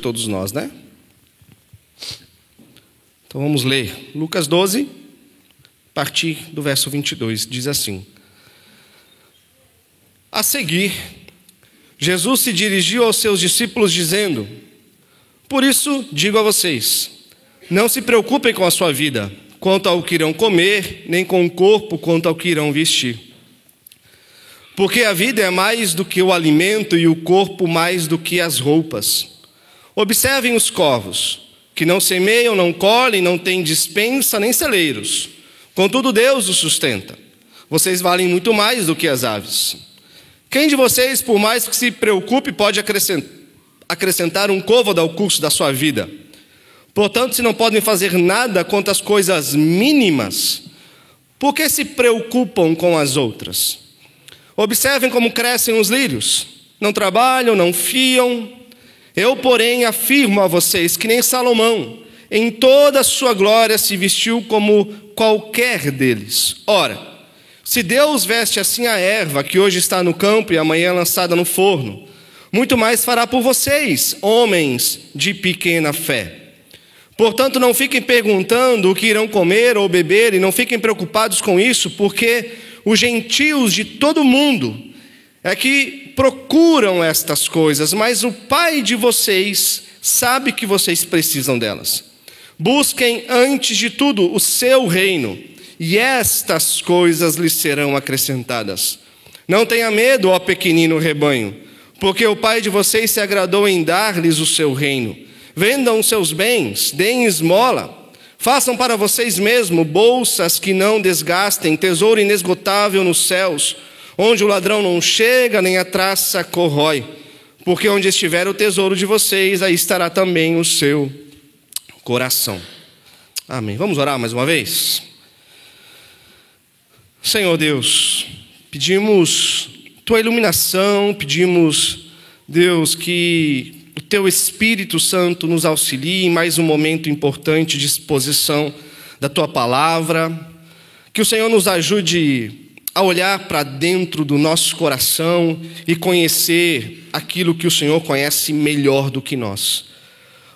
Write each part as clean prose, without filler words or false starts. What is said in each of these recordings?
todos nós, né? Então vamos ler. Lucas 12, a partir do verso 22, diz assim: A seguir, Jesus se dirigiu aos seus discípulos dizendo: Por isso digo a vocês, não se preocupem com a sua vida, quanto ao que irão comer, nem com o corpo quanto ao que irão vestir. Porque a vida é mais do que o alimento e o corpo mais do que as roupas. Observem os corvos, que não semeiam, não colhem, não têm despensa nem celeiros. Contudo, Deus os sustenta. Vocês valem muito mais do que as aves. Quem de vocês, por mais que se preocupe, pode acrescentar um côvado ao curso da sua vida? Portanto, se não podem fazer nada quanto às coisas mínimas, por que se preocupam com as outras? Observem como crescem os lírios. Não trabalham, não fiam. Eu, porém, afirmo a vocês que nem Salomão, em toda a sua glória, se vestiu como qualquer deles. Ora, se Deus veste assim a erva, que hoje está no campo e amanhã é lançada no forno, muito mais fará por vocês, homens de pequena fé. Portanto, não fiquem perguntando o que irão comer ou beber, e não fiquem preocupados com isso, porque os gentios de todo mundo é que procuram estas coisas, mas o Pai de vocês sabe que vocês precisam delas. Busquem antes de tudo o seu reino, e estas coisas lhes serão acrescentadas. Não tenha medo, ó pequenino rebanho, porque o Pai de vocês se agradou em dar-lhes o seu reino. Vendam seus bens, deem esmola. Façam para vocês mesmos bolsas que não desgastem, tesouro inesgotável nos céus, onde o ladrão não chega, nem a traça corrói. Porque onde estiver o tesouro de vocês, aí estará também o seu coração. Amém. Vamos orar mais uma vez? Senhor Deus, pedimos Tua iluminação, pedimos, Deus, que o Teu Espírito Santo nos auxilie em mais um momento importante de exposição da Tua Palavra. Que o Senhor nos ajude a olhar para dentro do nosso coração e conhecer aquilo que o Senhor conhece melhor do que nós.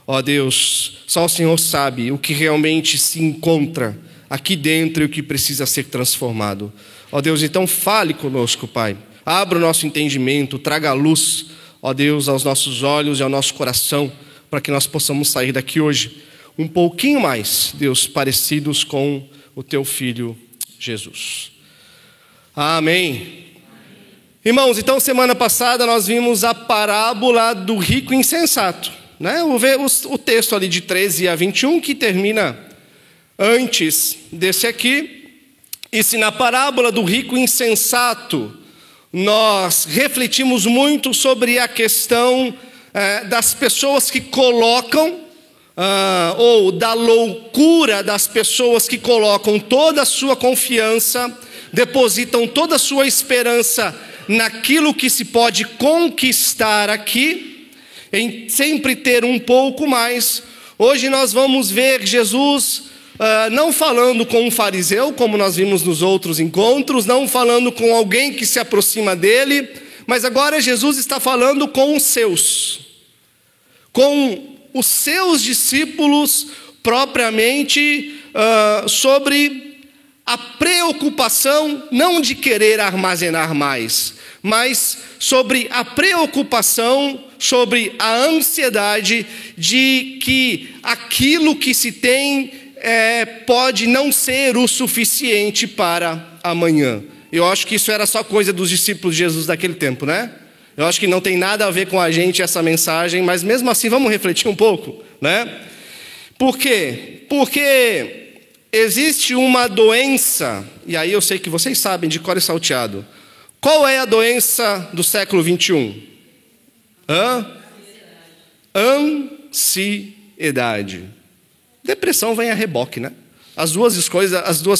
Ó Deus, só o Senhor sabe o que realmente se encontra aqui dentro e o que precisa ser transformado. Ó Deus, então fale conosco, Pai. Abra o nosso entendimento, traga a luz, ó Deus, aos nossos olhos e ao nosso coração, para que nós possamos sair daqui hoje um pouquinho mais, Deus, parecidos com o Teu Filho Jesus. Amém. Irmãos, então semana passada nós vimos a parábola do rico insensato, né? O texto ali de 13 a 21 que termina antes desse aqui. E se na parábola do rico insensato nós refletimos muito sobre a questão das pessoas que colocam, ou da loucura das pessoas que colocam toda a sua confiança, depositam toda a sua esperança naquilo que se pode conquistar aqui, em sempre ter um pouco mais. Hoje nós vamos ver Jesus não falando com um fariseu, como nós vimos nos outros encontros, não falando com alguém que se aproxima dele, mas agora Jesus está falando com os seus discípulos propriamente, sobre a preocupação não de querer armazenar mais, mas sobre a preocupação, sobre a ansiedade de que aquilo que se tem pode não ser o suficiente para amanhã. Eu acho que isso era só coisa dos discípulos de Jesus daquele tempo, né? Eu acho que não tem nada a ver com a gente essa mensagem, mas mesmo assim vamos refletir um pouco, né? Por quê? Porque existe uma doença, e aí eu sei que vocês sabem de cor e salteado. Qual é a doença do século 21? Ansiedade. Depressão vem a reboque, né? As duas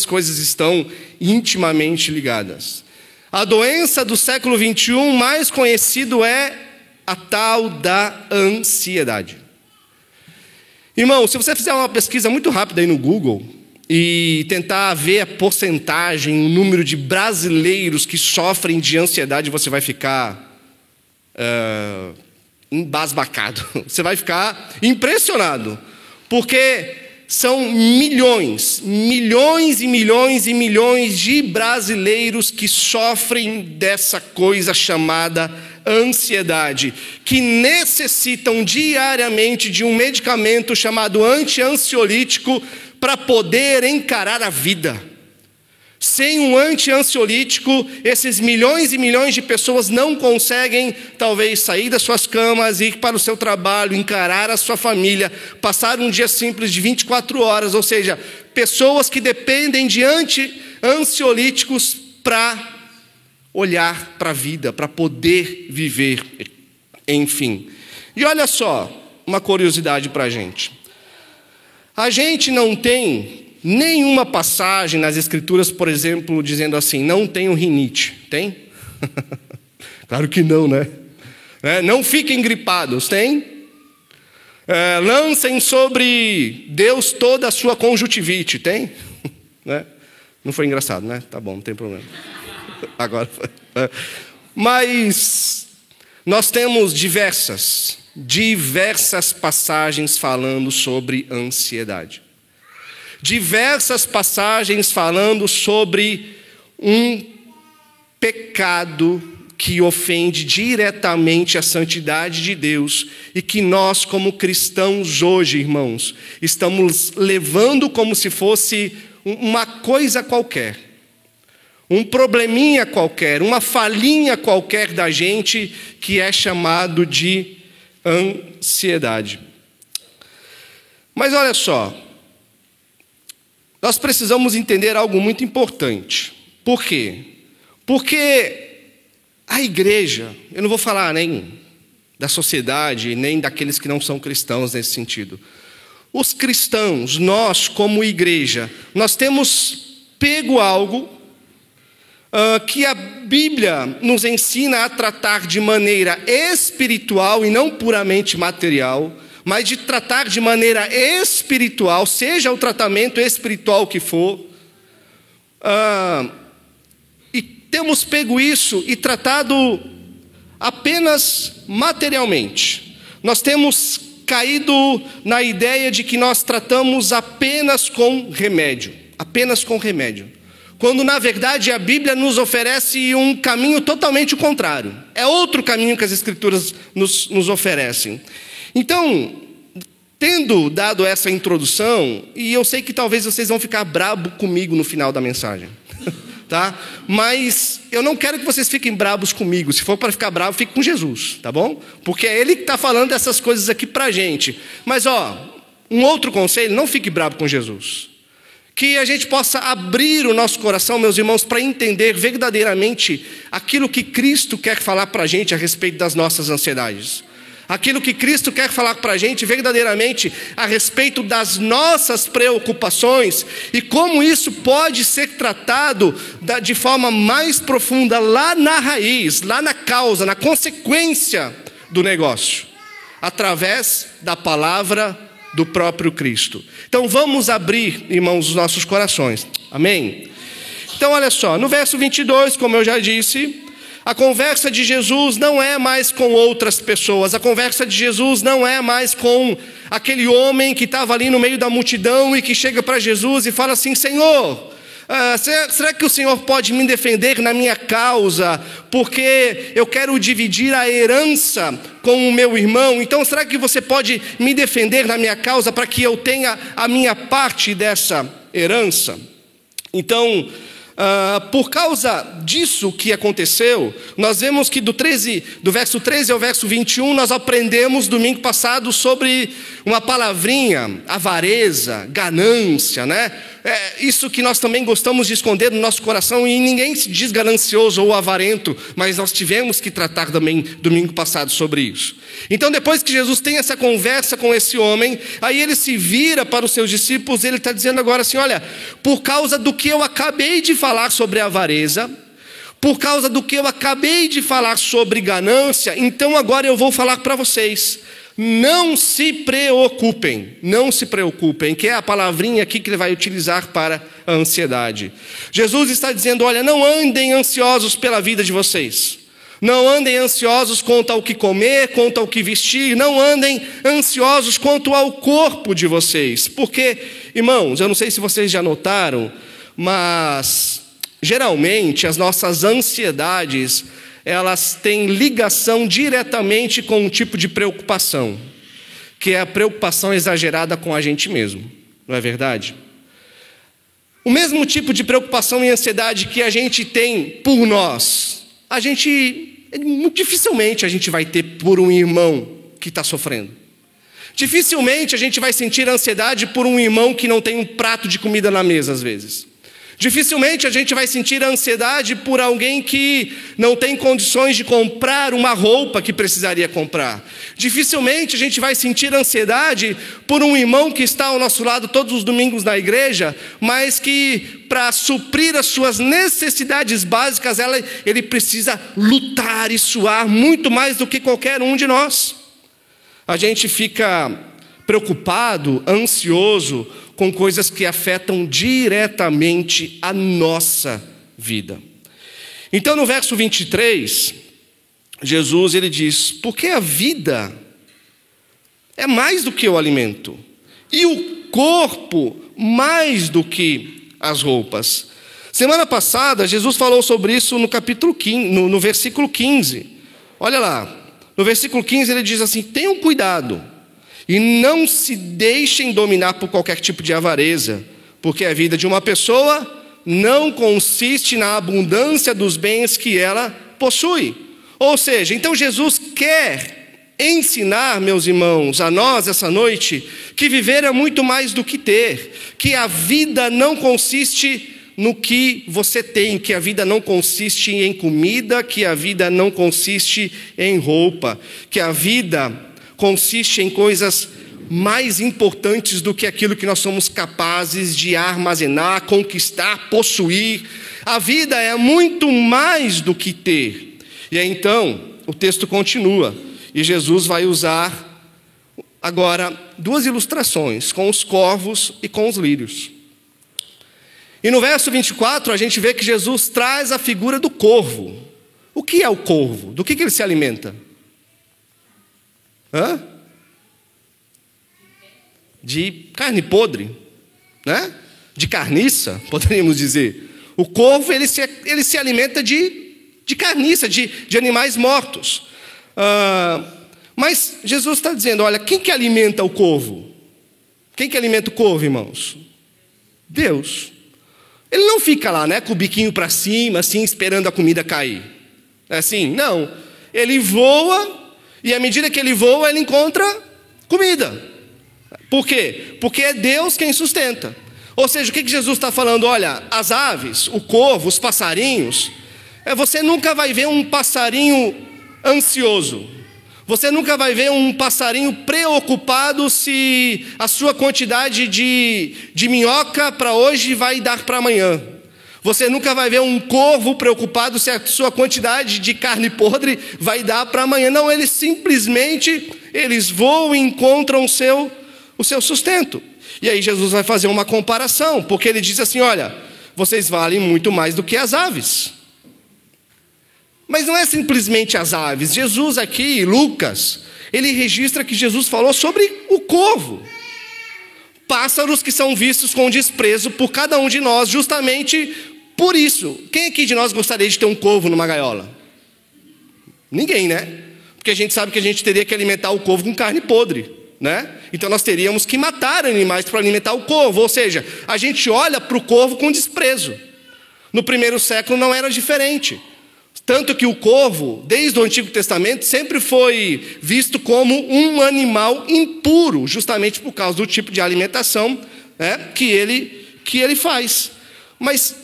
coisas estão intimamente ligadas. A doença do século 21 mais conhecido é a tal da ansiedade. Irmão, se você fizer uma pesquisa muito rápida aí no Google e tentar ver a porcentagem, o número de brasileiros que sofrem de ansiedade, você vai ficar embasbacado, você vai ficar impressionado, porque são milhões e milhões de brasileiros que sofrem dessa coisa chamada ansiedade, que necessitam diariamente de um medicamento chamado anti-ansiolítico para poder encarar a vida. Sem um anti-ansiolítico, esses milhões e milhões de pessoas não conseguem, talvez, sair das suas camas, ir para o seu trabalho, encarar a sua família, passar um dia simples de 24 horas, ou seja, pessoas que dependem de anti-ansiolíticos para olhar para a vida, para poder viver, enfim. E olha só, uma curiosidade para a gente. A gente não tem nenhuma passagem nas Escrituras, por exemplo, dizendo assim, não tenham rinite. Tem? Claro que não, né? Não fiquem gripados. Tem? Lancem sobre Deus toda a sua conjuntivite. Tem? Não foi engraçado, né? Tá bom, não tem problema. Agora foi. Mas nós temos diversas passagens falando sobre ansiedade. Diversas passagens falando sobre um pecado que ofende diretamente a santidade de Deus e que nós, como cristãos hoje, irmãos, estamos levando como se fosse uma coisa qualquer, um probleminha qualquer, uma falhinha qualquer da gente, que é chamado de ansiedade. Mas olha só, nós precisamos entender algo muito importante. Por quê? Porque a igreja, eu não vou falar nem da sociedade, nem daqueles que não são cristãos nesse sentido. Os cristãos, nós como igreja, nós temos pego algo que a Bíblia nos ensina a tratar de maneira espiritual e não puramente material, mas de tratar de maneira espiritual, seja o tratamento espiritual que for, e temos pego isso e tratado apenas materialmente. Nós temos caído na ideia de que nós tratamos apenas com remédio, quando na verdade a Bíblia nos oferece um caminho totalmente contrário. É outro caminho que as Escrituras nos oferecem. Então, tendo dado essa introdução, e eu sei que talvez vocês vão ficar brabo comigo no final da mensagem, tá? Mas eu não quero que vocês fiquem brabos comigo. Se for para ficar bravo, fique com Jesus, tá bom? Porque é Ele que está falando dessas coisas aqui para a gente. Mas, um outro conselho, não fique bravo com Jesus. Que a gente possa abrir o nosso coração, meus irmãos, para entender verdadeiramente aquilo que Cristo quer falar para a gente a respeito das nossas ansiedades. Aquilo que Cristo quer falar para a gente verdadeiramente a respeito das nossas preocupações e como isso pode ser tratado de forma mais profunda lá na raiz, lá na causa, na consequência do negócio, através da palavra do próprio Cristo. Então vamos abrir, irmãos, os nossos corações. Amém? Então olha só, no verso 22, como eu já disse, a conversa de Jesus não é mais com outras pessoas. A conversa de Jesus não é mais com aquele homem que estava ali no meio da multidão e que chega para Jesus e fala assim: Senhor, será que o Senhor pode me defender na minha causa? Porque eu quero dividir a herança com o meu irmão. Então será que você pode me defender na minha causa para que eu tenha a minha parte dessa herança? Então, por causa disso que aconteceu, nós vemos que do verso 13 ao verso 21, nós aprendemos domingo passado sobre uma palavrinha, avareza, ganância, né? Isso que nós também gostamos de esconder no nosso coração, e ninguém se diz ganancioso ou avarento, mas nós tivemos que tratar também domingo passado sobre isso. Então depois que Jesus tem essa conversa com esse homem, aí ele se vira para os seus discípulos, ele está dizendo agora assim: olha, por causa do que eu acabei de falar sobre avareza, por causa do que eu acabei de falar sobre ganância, então agora eu vou falar para vocês. Não se preocupem, que é a palavrinha aqui que ele vai utilizar para a ansiedade. Jesus está dizendo: olha, não andem ansiosos pela vida de vocês. Não andem ansiosos quanto ao que comer, quanto ao que vestir. Não andem ansiosos quanto ao corpo de vocês. Porque, irmãos, eu não sei se vocês já notaram, mas geralmente as nossas ansiedades, elas têm ligação diretamente com um tipo de preocupação, que é a preocupação exagerada com a gente mesmo. Não é verdade? O mesmo tipo de preocupação e ansiedade que a gente tem por nós, dificilmente a gente vai ter por um irmão que está sofrendo. Dificilmente a gente vai sentir ansiedade por um irmão que não tem um prato de comida na mesa, às vezes. Dificilmente a gente vai sentir ansiedade por alguém que não tem condições de comprar uma roupa que precisaria comprar. Dificilmente a gente vai sentir ansiedade por um irmão que está ao nosso lado todos os domingos na igreja, mas que para suprir as suas necessidades básicas, ele precisa lutar e suar muito mais do que qualquer um de nós. A gente fica preocupado, ansioso com coisas que afetam diretamente a nossa vida. Então, no verso 23, Jesus ele diz: porque a vida é mais do que o alimento, e o corpo mais do que as roupas. Semana passada, Jesus falou sobre isso no capítulo 15, no versículo 15. Olha lá, no versículo 15 ele diz assim: tenham cuidado e não se deixem dominar por qualquer tipo de avareza, porque a vida de uma pessoa não consiste na abundância dos bens que ela possui. Ou seja, então Jesus quer ensinar, meus irmãos, a nós essa noite, que viver é muito mais do que ter, que a vida não consiste no que você tem, que a vida não consiste em comida, que a vida não consiste em roupa, que a vida consiste em coisas mais importantes do que aquilo que nós somos capazes de armazenar, conquistar, possuir. A vida é muito mais do que ter. E aí, então, o texto continua, e Jesus vai usar agora duas ilustrações, com os corvos e com os lírios. E no verso 24, a gente vê que Jesus traz a figura do corvo. O que é o corvo? Do que ele se alimenta? De carne podre, né? De carniça, poderíamos dizer. O corvo ele se alimenta de carniça, de animais mortos. Mas Jesus está dizendo, olha, quem que alimenta o corvo? Quem que alimenta o corvo, irmãos? Deus. Ele não fica lá, né, com o biquinho para cima, assim, esperando a comida cair. É assim? Não. Ele voa, e à medida que ele voa, ele encontra comida. Por quê? Porque é Deus quem sustenta. Ou seja, o que Jesus está falando? Olha, as aves, o corvo, os passarinhos, você nunca vai ver um passarinho ansioso. Você nunca vai ver um passarinho preocupado se a sua quantidade de minhoca para hoje vai dar para amanhã. Você nunca vai ver um corvo preocupado se a sua quantidade de carne podre vai dar para amanhã. Não, eles simplesmente voam e encontram o seu sustento. E aí Jesus vai fazer uma comparação, porque ele diz assim, olha, vocês valem muito mais do que as aves. Mas não é simplesmente as aves. Jesus aqui, Lucas, ele registra que Jesus falou sobre o corvo. Pássaros que são vistos com desprezo por cada um de nós, justamente por isso. Quem aqui de nós gostaria de ter um corvo numa gaiola? Ninguém, né? Porque a gente sabe que a gente teria que alimentar o corvo com carne podre, né? Então nós teríamos que matar animais para alimentar o corvo. Ou seja, a gente olha para o corvo com desprezo. No primeiro século não era diferente. Tanto que o corvo, desde o Antigo Testamento, sempre foi visto como um animal impuro, justamente por causa do tipo de alimentação que ele faz. Mas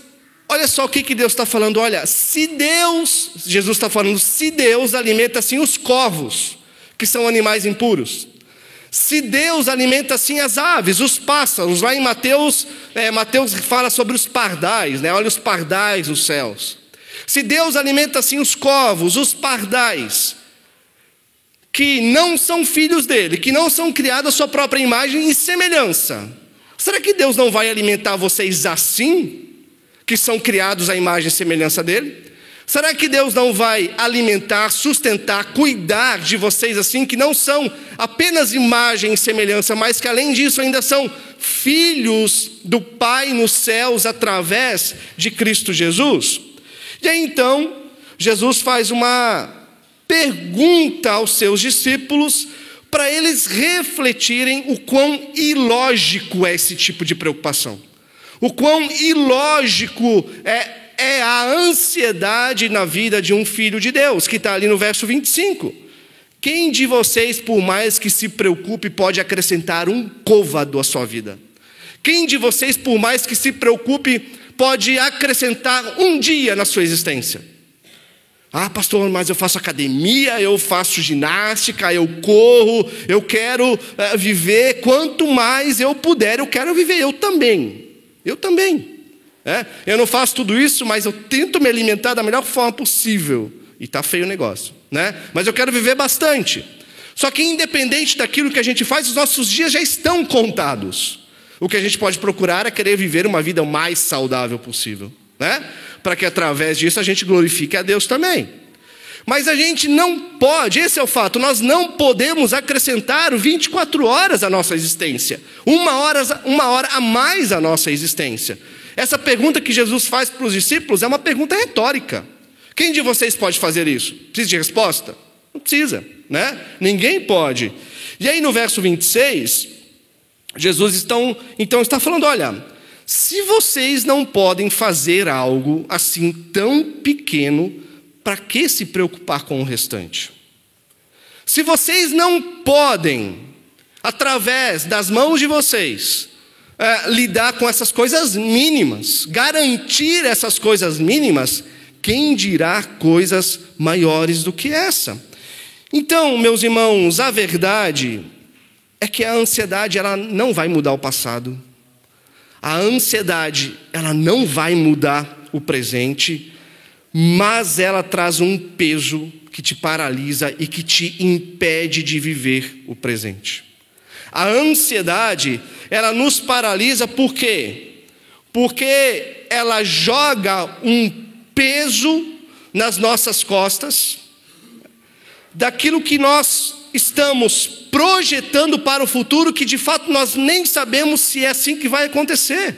olha só o que Deus está falando. Olha, Jesus está falando, se Deus alimenta assim os corvos, que são animais impuros, se Deus alimenta assim as aves, os pássaros, lá em Mateus fala sobre os pardais, né? Olha os pardais nos céus. Se Deus alimenta assim os corvos, os pardais, que não são filhos dele, que não são criados à sua própria imagem e semelhança, será que Deus não vai alimentar vocês assim, que são criados à imagem e semelhança dele? Será que Deus não vai alimentar, sustentar, cuidar de vocês assim, que não são apenas imagem e semelhança, mas que além disso ainda são filhos do Pai nos céus através de Cristo Jesus? E aí então, Jesus faz uma pergunta aos seus discípulos para eles refletirem o quão ilógico é esse tipo de preocupação. O quão ilógico é a ansiedade na vida de um filho de Deus, que está ali no verso 25. Quem de vocês, por mais que se preocupe, pode acrescentar um côvado à sua vida? Quem de vocês, por mais que se preocupe, pode acrescentar um dia na sua existência? Ah, pastor, mas eu faço academia, eu faço ginástica, eu corro, eu quero viver, quanto mais eu puder, eu quero viver, eu também. Eu não faço tudo isso, mas eu tento me alimentar da melhor forma possível. E está feio o negócio, né? Mas eu quero viver bastante. Só que independente daquilo que a gente faz, os nossos dias já estão contados. O que a gente pode procurar é querer viver uma vida o mais saudável possível, né? Para que através disso a gente glorifique a Deus também. Mas a gente não pode, esse é o fato, nós não podemos acrescentar 24 horas à nossa existência. Uma hora a mais à nossa existência. Essa pergunta que Jesus faz para os discípulos é uma pergunta retórica. Quem de vocês pode fazer isso? Precisa de resposta? Não precisa, né? Ninguém pode. E aí no verso 26, Jesus então está falando, olha, se vocês não podem fazer algo assim tão pequeno, para que se preocupar com o restante? Se vocês não podem, através das mãos de vocês, lidar com essas coisas mínimas, garantir essas coisas mínimas, quem dirá coisas maiores do que essa? Então, meus irmãos, a verdade é que a ansiedade ela não vai mudar o passado. A ansiedade ela não vai mudar o presente, mas ela traz um peso que te paralisa e que te impede de viver o presente. A ansiedade, ela nos paralisa por quê? Porque ela joga um peso nas nossas costas, daquilo que nós estamos projetando para o futuro, que de fato nós nem sabemos se é assim que vai acontecer.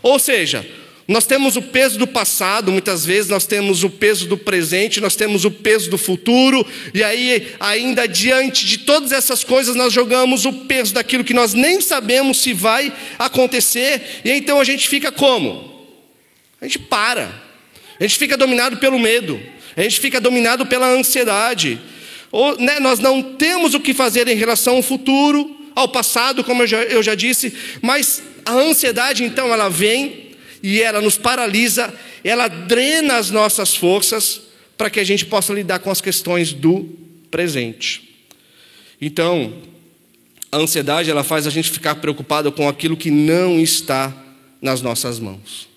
Ou seja, nós temos o peso do passado, muitas vezes nós temos o peso do presente, nós temos o peso do futuro, e aí ainda diante de todas essas coisas nós jogamos o peso daquilo que nós nem sabemos se vai acontecer, e então a gente fica como? A gente para, a gente fica dominado pelo medo, a gente fica dominado pela ansiedade, nós não temos o que fazer em relação ao futuro, ao passado, como eu já disse, mas a ansiedade então ela vem e ela nos paralisa, ela drena as nossas forças para que a gente possa lidar com as questões do presente. Então, a ansiedade ela faz a gente ficar preocupado com aquilo que não está nas nossas mãos.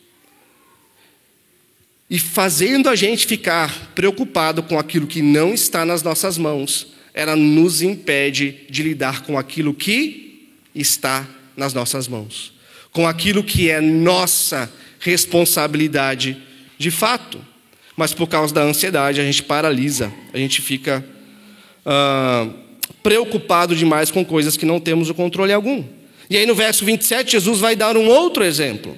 E fazendo a gente ficar preocupado com aquilo que não está nas nossas mãos, ela nos impede de lidar com aquilo que está nas nossas mãos, com aquilo que é nossa responsabilidade de fato. Mas por causa da ansiedade a gente paralisa, a gente fica preocupado demais com coisas que não temos o controle algum. E aí no verso 27 Jesus vai dar um outro exemplo.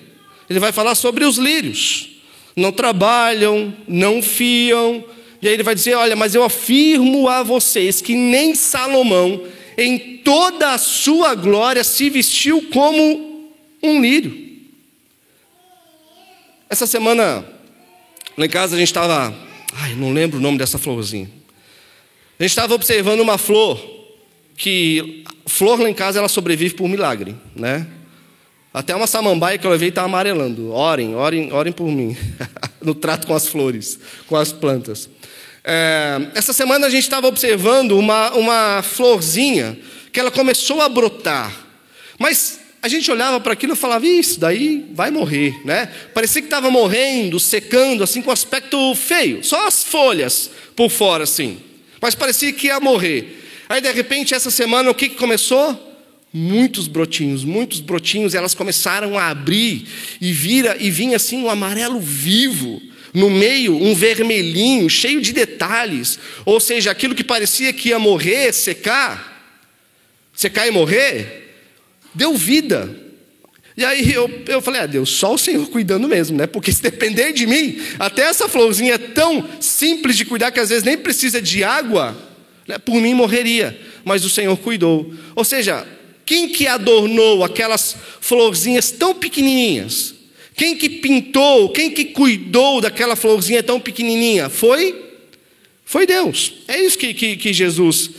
Ele vai falar sobre os lírios. Não trabalham, não fiam. E aí ele vai dizer, olha, mas eu afirmo a vocês que nem Salomão, em toda a sua glória, se vestiu como um lírio. Essa semana, lá em casa, a gente estava... não lembro o nome dessa florzinha. A gente estava observando uma flor, que flor lá em casa, ela sobrevive por milagre, né? Até uma samambaia que eu levei está amarelando. Orem por mim. No trato com as flores, com as plantas. Essa semana a gente estava observando uma florzinha que ela começou a brotar. Mas a gente olhava para aquilo e falava, isso daí vai morrer, né? Parecia que estava morrendo, secando, assim, com aspecto feio. Só as folhas por fora, assim. Mas parecia que ia morrer. Aí, de repente, essa semana, o que começou? Muitos brotinhos, e elas começaram a abrir, e vinha assim um amarelo vivo, no meio um vermelhinho, cheio de detalhes, ou seja, aquilo que parecia que ia morrer, secar e morrer, deu vida. E aí eu falei, Deus, só o Senhor cuidando mesmo, né? Porque se depender de mim, até essa florzinha tão simples de cuidar, que às vezes nem precisa de água, né, por mim morreria, mas o Senhor cuidou. Ou seja, quem que adornou aquelas florzinhas tão pequenininhas? Quem que pintou, quem que cuidou daquela florzinha tão pequenininha? Foi Deus. É isso que Jesus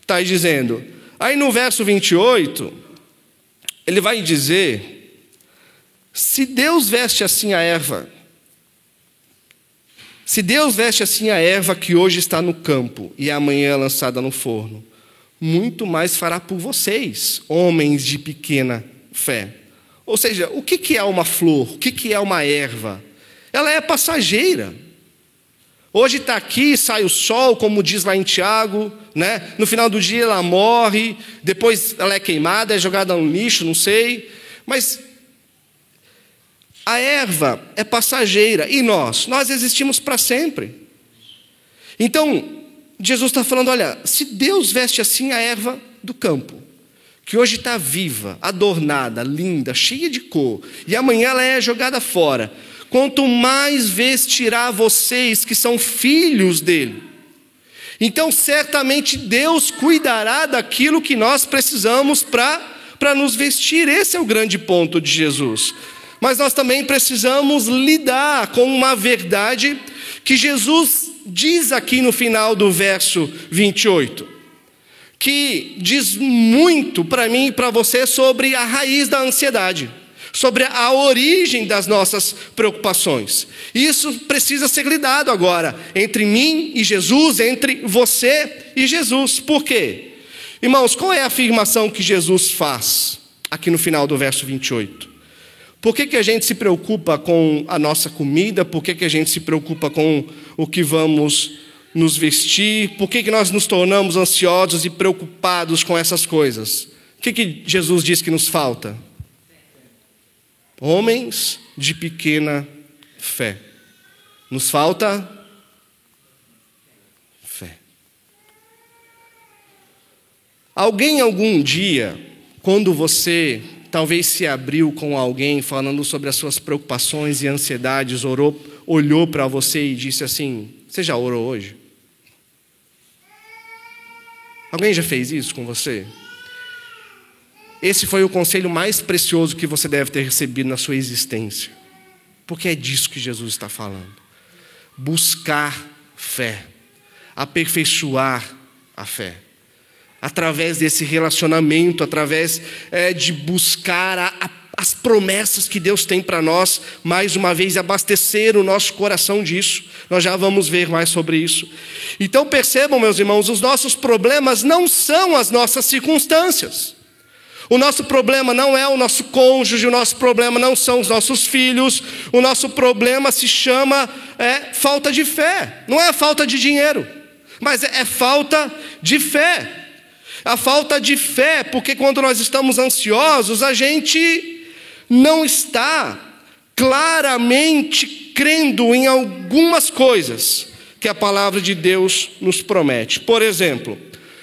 está dizendo. Aí no verso 28, ele vai dizer, se Deus veste assim a erva, se Deus veste assim a erva que hoje está no campo e amanhã é lançada no forno, muito mais fará por vocês, homens de pequena fé. Ou seja, o que é uma flor? O que é uma erva? Ela é passageira. Hoje está aqui, sai o sol, como diz lá em Tiago, né? No final do dia ela morre, depois ela é queimada, é jogada no lixo, não sei. Mas a erva é passageira. E nós existimos para sempre. Então, Jesus está falando, olha, se Deus veste assim a erva do campo, que hoje está viva, adornada, linda, cheia de cor, e amanhã ela é jogada fora, quanto mais vestirá vocês que são filhos dele. Então, certamente Deus cuidará daquilo que nós precisamos para nos vestir. Esse é o grande ponto de Jesus. Mas nós também precisamos lidar com uma verdade que Jesus diz aqui no final do verso 28, que diz muito para mim e para você sobre a raiz da ansiedade, sobre a origem das nossas preocupações. Isso precisa ser lidado agora, entre mim e Jesus, entre você e Jesus. Por quê? Irmãos, qual é a afirmação que Jesus faz aqui no final do verso 28? Por que a gente se preocupa com a nossa comida? Por que a gente se preocupa com o que vamos nos vestir? Por que nós nos tornamos ansiosos e preocupados com essas coisas? O que Jesus diz que nos falta? Homens de pequena fé. Nos falta fé. Alguém algum dia, quando você talvez se abriu com alguém falando sobre as suas preocupações e ansiedades, olhou para você e disse assim, você já orou hoje? Alguém já fez isso com você? Esse foi o conselho mais precioso que você deve ter recebido na sua existência. Porque é disso que Jesus está falando. Buscar fé. Aperfeiçoar a fé. Através desse relacionamento, através de buscar as promessas que Deus tem para nós, mais uma vez abastecer o nosso coração disso. Nós já vamos ver mais sobre isso. Então percebam, meus irmãos, os nossos problemas não são as nossas circunstâncias. O nosso problema não é o nosso cônjuge, o nosso problema não são os nossos filhos, o nosso problema se chama falta de fé. Não é falta de dinheiro, mas é falta de fé. A falta de fé, porque quando nós estamos ansiosos, a gente não está claramente crendo em algumas coisas que a palavra de Deus nos promete. Por exemplo,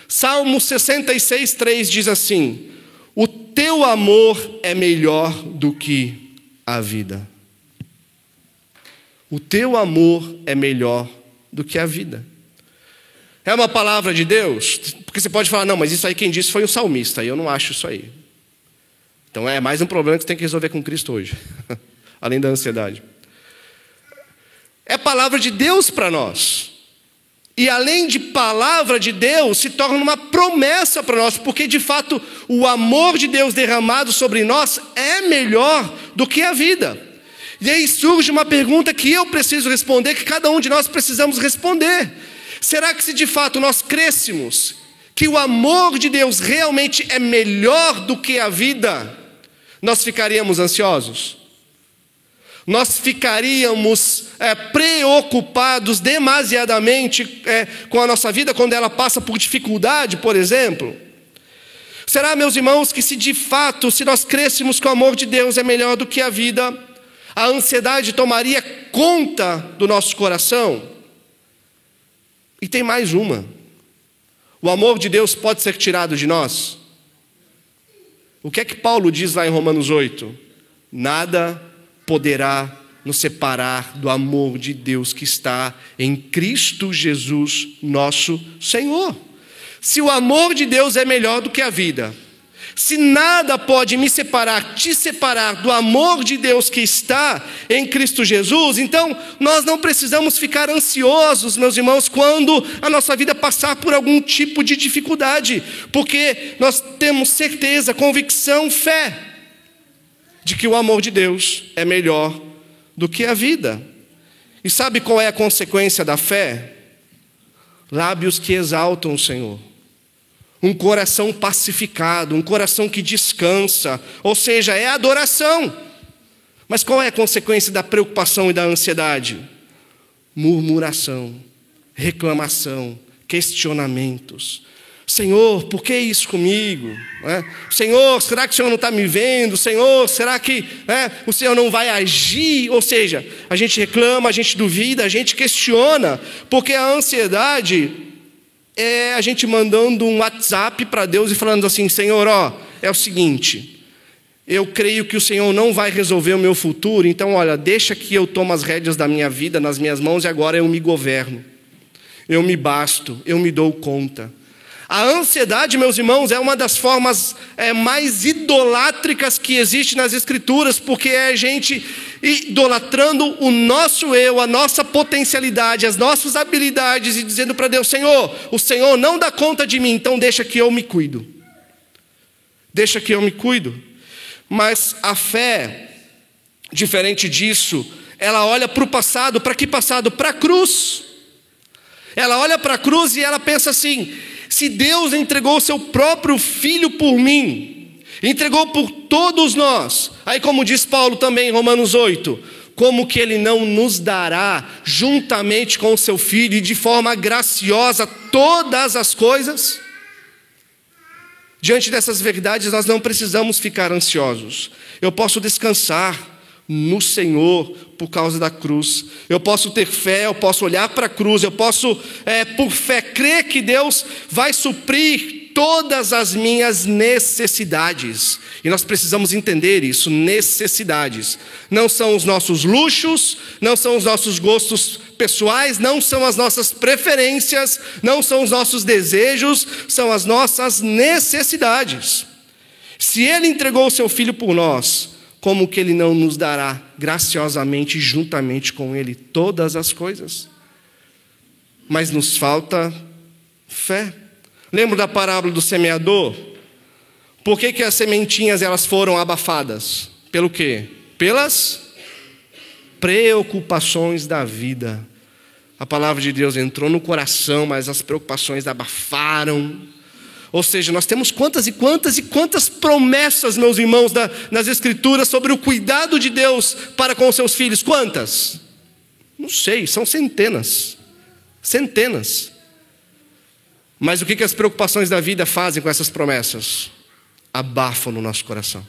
Salmo 66:3 diz assim: o teu amor é melhor do que a vida. O teu amor é melhor do que a vida. É uma palavra de Deus? Porque você pode falar, não, mas isso aí quem disse foi o salmista, e eu não acho isso aí. Então é mais um problema que você tem que resolver com Cristo hoje, além da ansiedade. É palavra de Deus para nós. E além de palavra de Deus, se torna uma promessa para nós, porque de fato o amor de Deus derramado sobre nós é melhor do que a vida. E aí surge uma pergunta que eu preciso responder, que cada um de nós precisamos responder. Será que se de fato nós crêssemos que o amor de Deus realmente é melhor do que a vida, nós ficaríamos ansiosos? Nós ficaríamos preocupados demasiadamente com a nossa vida quando ela passa por dificuldade, por exemplo? Será, meus irmãos, que se de fato, se nós crêssemos que o amor de Deus é melhor do que a vida, A ansiedade tomaria conta do nosso coração? E tem mais uma. O amor de Deus pode ser tirado de nós? O que é que Paulo diz lá em Romanos 8? Nada poderá nos separar do amor de Deus que está em Cristo Jesus, nosso Senhor. Se o amor de Deus é melhor do que a vida, se nada pode me separar, te separar do amor de Deus que está em Cristo Jesus, então nós não precisamos ficar ansiosos, meus irmãos, quando a nossa vida passar por algum tipo de dificuldade, porque nós temos certeza, convicção, fé, de que o amor de Deus é melhor do que a vida. E sabe qual é a consequência da fé? Lábios que exaltam o Senhor. Um coração pacificado, um coração que descansa, ou seja, é adoração. Mas qual é a consequência da preocupação e da ansiedade? Murmuração, reclamação, questionamentos. Senhor, por que isso comigo? Senhor, será que o Senhor não está me vendo? Senhor, será que o Senhor não vai agir? Ou seja, a gente reclama, a gente duvida, a gente questiona, porque a ansiedade é a gente mandando um WhatsApp para Deus e falando assim: Senhor, é o seguinte, eu creio que o Senhor não vai resolver o meu futuro, então olha, deixa que eu tomo as rédeas da minha vida nas minhas mãos e agora eu me governo, eu me basto, eu me dou conta. A ansiedade, meus irmãos, é uma das formas mais idolátricas que existe nas Escrituras, porque é a gente idolatrando o nosso eu, a nossa potencialidade, as nossas habilidades e dizendo para Deus: Senhor, o Senhor não dá conta de mim, então deixa que eu me cuido. Deixa que eu me cuido. Mas a fé, diferente disso, ela olha para o passado. Para que passado? Para a cruz. Ela olha para a cruz e ela pensa assim: se Deus entregou o seu próprio Filho por mim, entregou por todos nós, aí como diz Paulo também em Romanos 8, como que Ele não nos dará juntamente com o seu Filho e de forma graciosa todas as coisas? Diante dessas verdades nós não precisamos ficar ansiosos. Eu posso descansar no Senhor por causa da cruz. Eu posso ter fé, eu posso olhar para a cruz, eu posso, por fé, crer que Deus vai suprir todas as minhas necessidades. E nós precisamos entender isso, necessidades. Não são os nossos luxos, não são os nossos gostos pessoais, não são as nossas preferências, não são os nossos desejos, são as nossas necessidades. Se Ele entregou o seu Filho por nós, como que Ele não nos dará graciosamente, juntamente com Ele, todas as coisas? Mas nos falta fé. Lembra da parábola do semeador? Por que as sementinhas elas foram abafadas? Pelo quê? Pelas preocupações da vida. A palavra de Deus entrou no coração, mas as preocupações abafaram. Ou seja, nós temos quantas e quantas e quantas promessas, meus irmãos, nas Escrituras sobre o cuidado de Deus para com os seus filhos. Quantas? Não sei, são centenas. Centenas. Mas o que as preocupações da vida fazem com essas promessas? Abafam no nosso coração.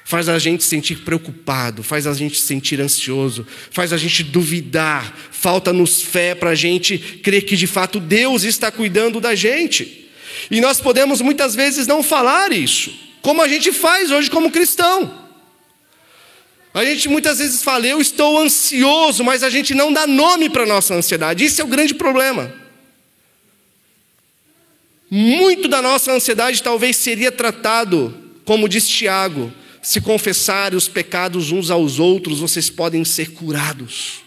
Faz a gente sentir preocupado, faz a gente sentir ansioso, faz a gente duvidar, falta-nos fé para a gente crer que de fato Deus está cuidando da gente. E nós podemos muitas vezes não falar isso, como a gente faz hoje como cristão. A gente muitas vezes fala: eu estou ansioso, mas a gente não dá nome para a nossa ansiedade. Isso é o grande problema. Muito da nossa ansiedade talvez seria tratado, como diz Tiago: se confessarem os pecados uns aos outros, vocês podem ser curados.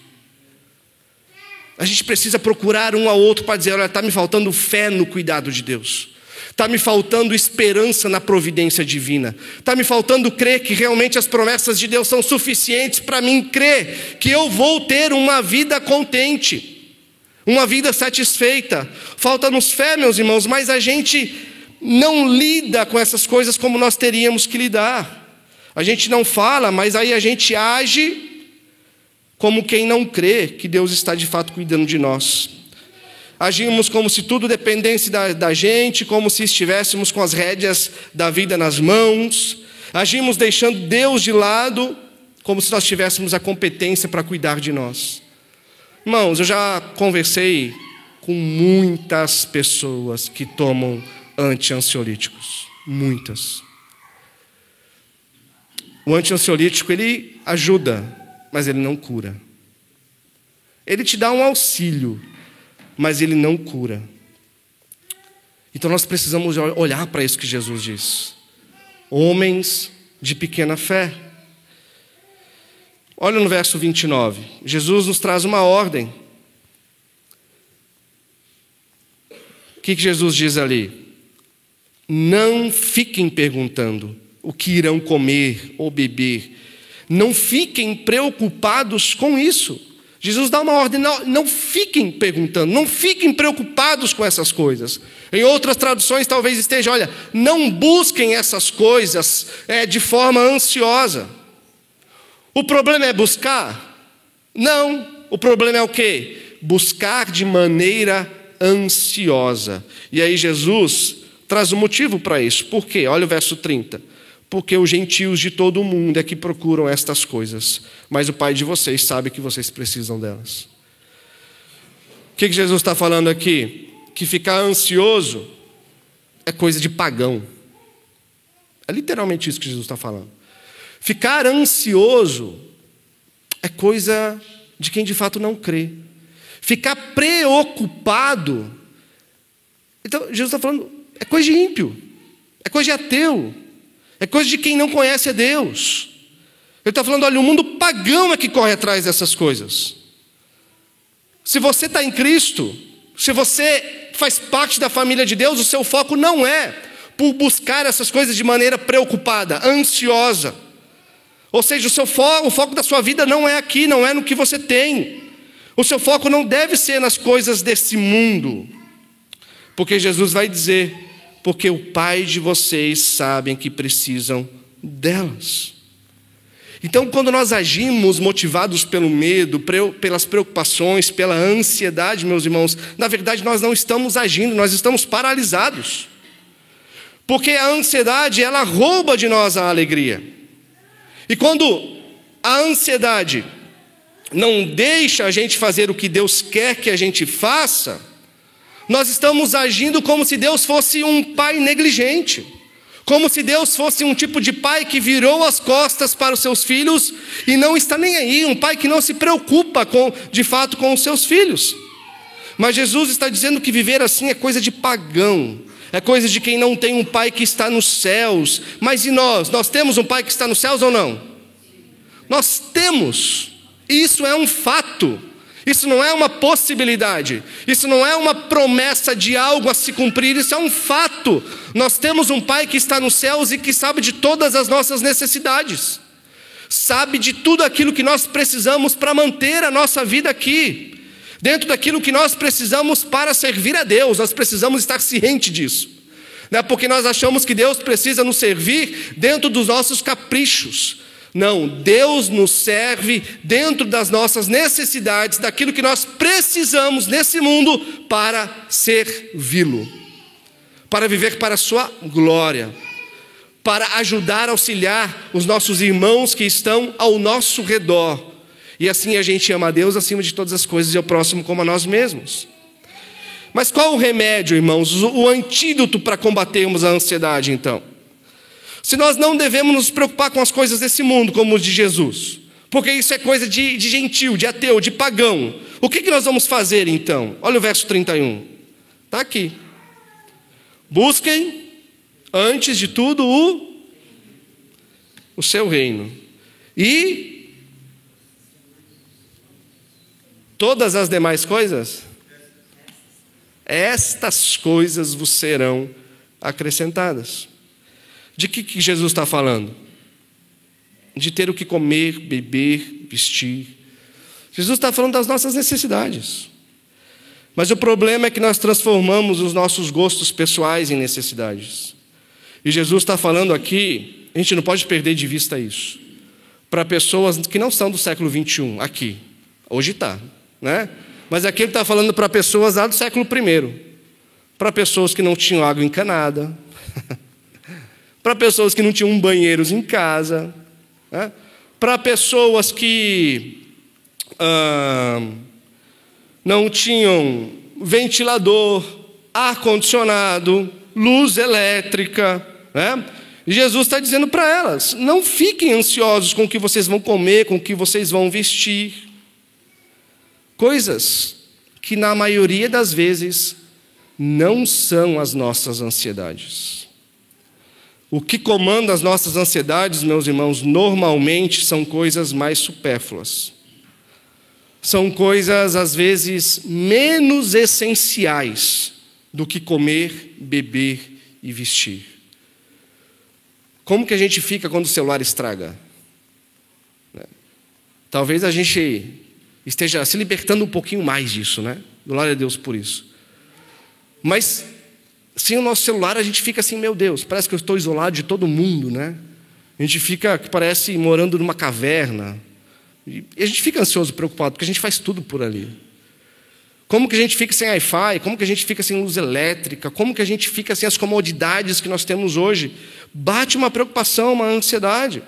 A gente precisa procurar um ao outro para dizer: olha, está me faltando fé no cuidado de Deus. Está me faltando esperança na providência divina. Está me faltando crer que realmente as promessas de Deus são suficientes para mim crer que eu vou ter uma vida contente, uma vida satisfeita. Falta-nos fé, meus irmãos, mas a gente não lida com essas coisas como nós teríamos que lidar. A gente não fala, mas aí a gente age como quem não crê que Deus está de fato cuidando de nós. Agimos como se tudo dependesse da gente, como se estivéssemos com as rédeas da vida nas mãos. Agimos deixando Deus de lado como se nós tivéssemos a competência para cuidar de nós. Irmãos, eu já conversei com muitas pessoas que tomam anti-ansiolíticos. Muitas. O anti-ansiolítico, ele ajuda, mas ele não cura. Ele te dá um auxílio, mas ele não cura. Então nós precisamos olhar para isso que Jesus diz. Homens de pequena fé. Olha no verso 29. Jesus nos traz uma ordem. O que Jesus diz ali? Não fiquem perguntando o que irão comer ou beber. Não fiquem preocupados com isso. Jesus dá uma ordem, não fiquem perguntando, não fiquem preocupados com essas coisas. Em outras traduções talvez esteja, olha, não busquem essas coisas de forma ansiosa. O problema é buscar? Não. O problema é o quê? Buscar de maneira ansiosa. E aí Jesus traz um motivo para isso. Por quê? Olha o verso 30. Porque os gentios de todo o mundo é que procuram estas coisas, mas o Pai de vocês sabe que vocês precisam delas. O que Jesus está falando aqui? Que ficar ansioso é coisa de pagão. É literalmente isso que Jesus está falando. Ficar ansioso é coisa de quem de fato não crê. Ficar preocupado, então Jesus está falando, é coisa de ímpio, é coisa de ateu. É coisa de quem não conhece a Deus. Ele está falando, olha, o mundo pagão é que corre atrás dessas coisas. Se você está em Cristo, se você faz parte da família de Deus, o seu foco não é por buscar essas coisas de maneira preocupada, ansiosa. Ou seja, o foco da sua vida não é aqui, não é no que você tem. O seu foco não deve ser nas coisas desse mundo. Porque Jesus vai dizer, porque o Pai de vocês sabem que precisam delas. Então, quando nós agimos motivados pelo medo, pelas preocupações, pela ansiedade, meus irmãos, na verdade nós não estamos agindo, nós estamos paralisados. Porque a ansiedade, ela rouba de nós a alegria. E quando a ansiedade não deixa a gente fazer o que Deus quer que a gente faça, nós estamos agindo como se Deus fosse um pai negligente. Como se Deus fosse um tipo de pai que virou as costas para os seus filhos e não está nem aí. Um pai que não se preocupa de fato com os seus filhos. Mas Jesus está dizendo que viver assim é coisa de pagão. É coisa de quem não tem um pai que está nos céus. Mas e nós? Nós temos um pai que está nos céus ou não? Nós temos. Isso é um fato. Isso não é uma possibilidade, isso não é uma promessa de algo a se cumprir, isso é um fato. Nós temos um Pai que está nos céus e que sabe de todas as nossas necessidades, sabe de tudo aquilo que nós precisamos para manter a nossa vida aqui, dentro daquilo que nós precisamos para servir a Deus. Nós precisamos estar cientes disso, não é porque nós achamos que Deus precisa nos servir dentro dos nossos caprichos. Não, Deus nos serve dentro das nossas necessidades, daquilo que nós precisamos nesse mundo para servi-lo, para viver para a sua glória, para ajudar, auxiliar os nossos irmãos que estão ao nosso redor. E assim a gente ama a Deus acima de todas as coisas e ao próximo como a nós mesmos. Mas qual o remédio, irmãos, o antídoto para combatermos a ansiedade, então? Se nós não devemos nos preocupar com as coisas desse mundo, como os de Jesus, porque isso é coisa de gentil, de ateu, de pagão, o que nós vamos fazer então? Olha o verso 31, está aqui. Busquem, antes de tudo, o seu reino, e todas as demais coisas, estas coisas vos serão acrescentadas. De que Jesus está falando? De ter o que comer, beber, vestir. Jesus está falando das nossas necessidades. Mas o problema é que nós transformamos os nossos gostos pessoais em necessidades. E Jesus está falando aqui, a gente não pode perder de vista isso, para pessoas que não são do século 21, aqui. Hoje está, né? Mas aqui ele está falando para pessoas lá do século I. Para pessoas que não tinham água encanada. Para pessoas que não tinham banheiros em casa, né? para pessoas que não tinham ventilador, ar-condicionado, luz elétrica, né? Jesus está dizendo para elas: não fiquem ansiosos com o que vocês vão comer, com o que vocês vão vestir. Coisas que na maioria das vezes não são as nossas ansiedades. O que comanda as nossas ansiedades, meus irmãos, normalmente são coisas mais supérfluas. São coisas, às vezes, menos essenciais do que comer, beber e vestir. Como que a gente fica quando o celular estraga? Talvez a gente esteja se libertando um pouquinho mais disso, né? Glória a Deus por isso. Mas sem o nosso celular a gente fica assim, meu Deus, parece que eu estou isolado de todo mundo, né? A gente fica, que parece, morando numa caverna. E a gente fica ansioso, preocupado, porque a gente faz tudo por ali. Como que a gente fica sem Wi-Fi? Como que a gente fica sem luz elétrica? Como que a gente fica sem as comodidades que nós temos hoje? Bate uma preocupação, uma ansiedade.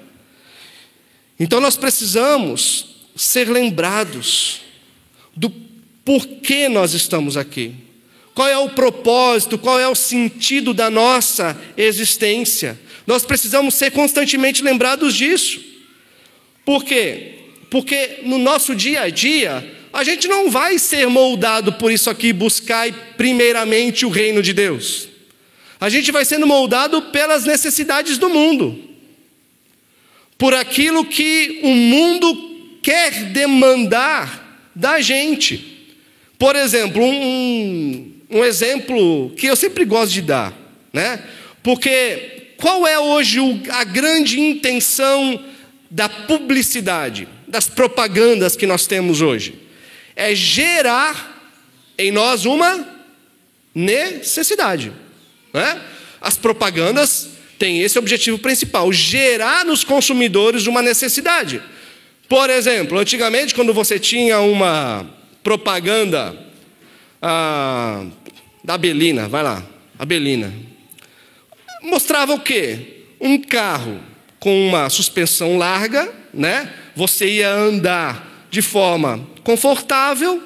Então nós precisamos ser lembrados do porquê nós estamos aqui. Qual é o propósito, qual é o sentido da nossa existência? Nós precisamos ser constantemente lembrados disso. Por quê? Porque no nosso dia a dia, a gente não vai ser moldado por isso aqui, buscar primeiramente o reino de Deus. A gente vai sendo moldado pelas necessidades do mundo, por aquilo que o mundo quer demandar da gente. Por exemplo, um exemplo que eu sempre gosto de dar, né? Porque qual é hoje a grande intenção da publicidade, das propagandas que nós temos hoje? É gerar em nós uma necessidade, né? As propagandas têm esse objetivo principal: gerar nos consumidores uma necessidade. Por exemplo, antigamente, quando você tinha uma propaganda da Belina, vai lá, a Belina, mostrava o quê? Um carro com uma suspensão larga, né? Você ia andar de forma confortável,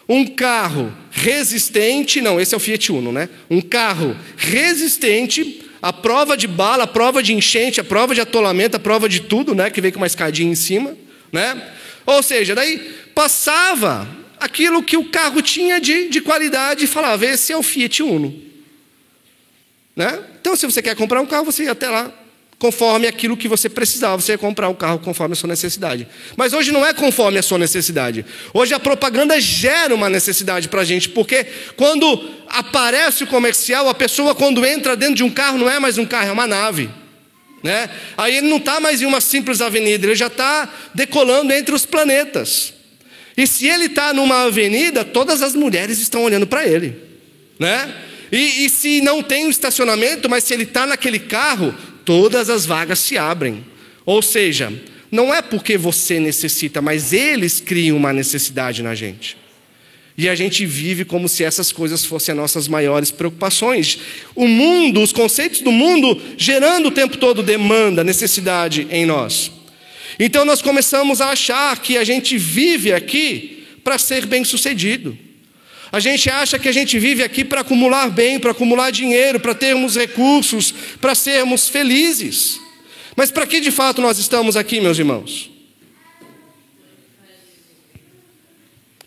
um carro resistente, não, esse é o Fiat Uno, né? Um carro resistente à prova de bala, à prova de enchente, à prova de atolamento, à prova de tudo, né? Que veio com uma escadinha em cima, né? Ou seja, daí passava aquilo que o carro tinha de qualidade e falava: esse é o Fiat Uno, né? Então, se você quer comprar um carro, você ia até lá, conforme aquilo que você precisava. Você ia comprar um carro conforme a sua necessidade. Mas hoje não é conforme a sua necessidade. Hoje a propaganda gera uma necessidade para a gente, porque quando aparece o comercial, a pessoa, quando entra dentro de um carro, não é mais um carro, é uma nave, né? Aí ele não está mais em uma simples avenida, ele já está decolando entre os planetas. E se ele está numa avenida, todas as mulheres estão olhando para ele, né? E se não tem um estacionamento, mas se ele está naquele carro, todas as vagas se abrem. Ou seja, não é porque você necessita, mas eles criam uma necessidade na gente. E a gente vive como se essas coisas fossem as nossas maiores preocupações. O mundo, os conceitos do mundo, gerando o tempo todo demanda, necessidade em nós. Então nós começamos a achar que a gente vive aqui para ser bem-sucedido. A gente acha que a gente vive aqui para acumular bem, para acumular dinheiro, para termos recursos, para sermos felizes. Mas para que de fato nós estamos aqui, meus irmãos?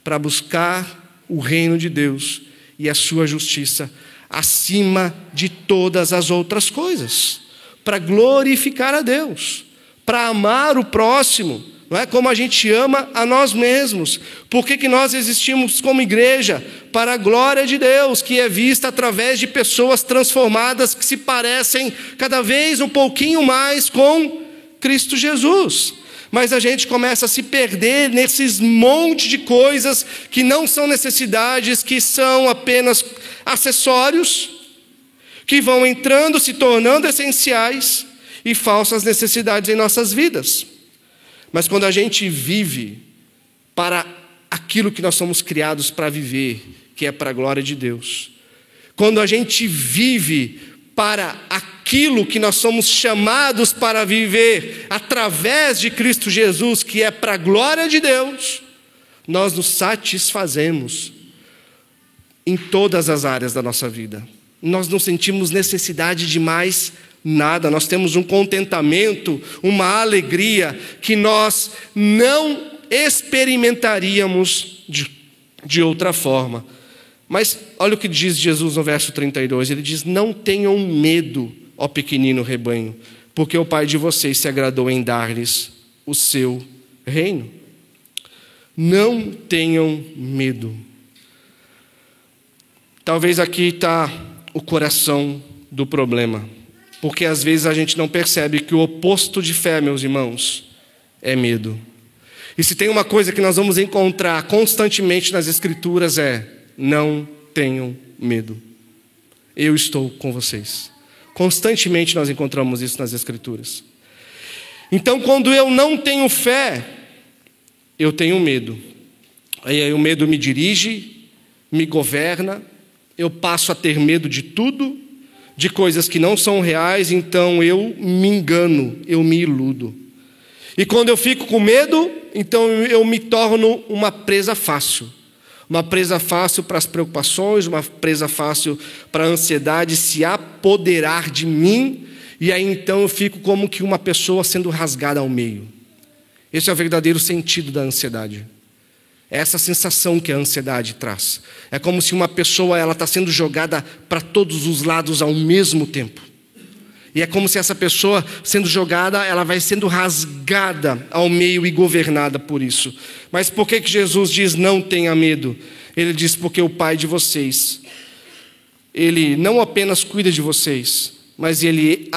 Para buscar o reino de Deus e a sua justiça acima de todas as outras coisas. Para glorificar a Deus, para amar o próximo, não é? Como a gente ama a nós mesmos. Por que nós existimos como igreja? Para a glória de Deus, que é vista através de pessoas transformadas que se parecem cada vez um pouquinho mais com Cristo Jesus. Mas a gente começa a se perder nesses monte de coisas que não são necessidades, que são apenas acessórios, que vão entrando, se tornando essenciais e falsas necessidades em nossas vidas. Mas quando a gente vive para aquilo que nós somos criados para viver, que é para a glória de Deus, quando a gente vive para aquilo que nós somos chamados para viver através de Cristo Jesus, que é para a glória de Deus, nós nos satisfazemos em todas as áreas da nossa vida. Nós não sentimos necessidade de mais nada. Nós temos um contentamento, uma alegria que nós não experimentaríamos de outra forma. Mas olha o que diz Jesus no verso 32. Ele diz: não tenham medo, ó pequenino rebanho, porque o Pai de vocês se agradou em dar-lhes o seu reino. Não tenham medo. Talvez aqui está o coração do problema, porque às vezes a gente não percebe que o oposto de fé, meus irmãos, é medo. E se tem uma coisa que nós vamos encontrar constantemente nas Escrituras é: não tenham medo. Eu estou com vocês. Constantemente nós encontramos isso nas Escrituras. Então, quando eu não tenho fé, eu tenho medo. Aí o medo me dirige, me governa, eu passo a ter medo de tudo, de coisas que não são reais, então eu me engano, eu me iludo. E quando eu fico com medo, então eu me torno uma presa fácil. Uma presa fácil para as preocupações, uma presa fácil para a ansiedade se apoderar de mim, e aí então eu fico como que uma pessoa sendo rasgada ao meio. Esse é o verdadeiro sentido da ansiedade. É essa sensação que a ansiedade traz. É como se uma pessoa está sendo jogada para todos os lados ao mesmo tempo. E é como se essa pessoa sendo jogada, ela vai sendo rasgada ao meio e governada por isso. Mas por que Jesus diz não tenha medo? Ele diz porque o Pai de vocês, Ele não apenas cuida de vocês, mas Ele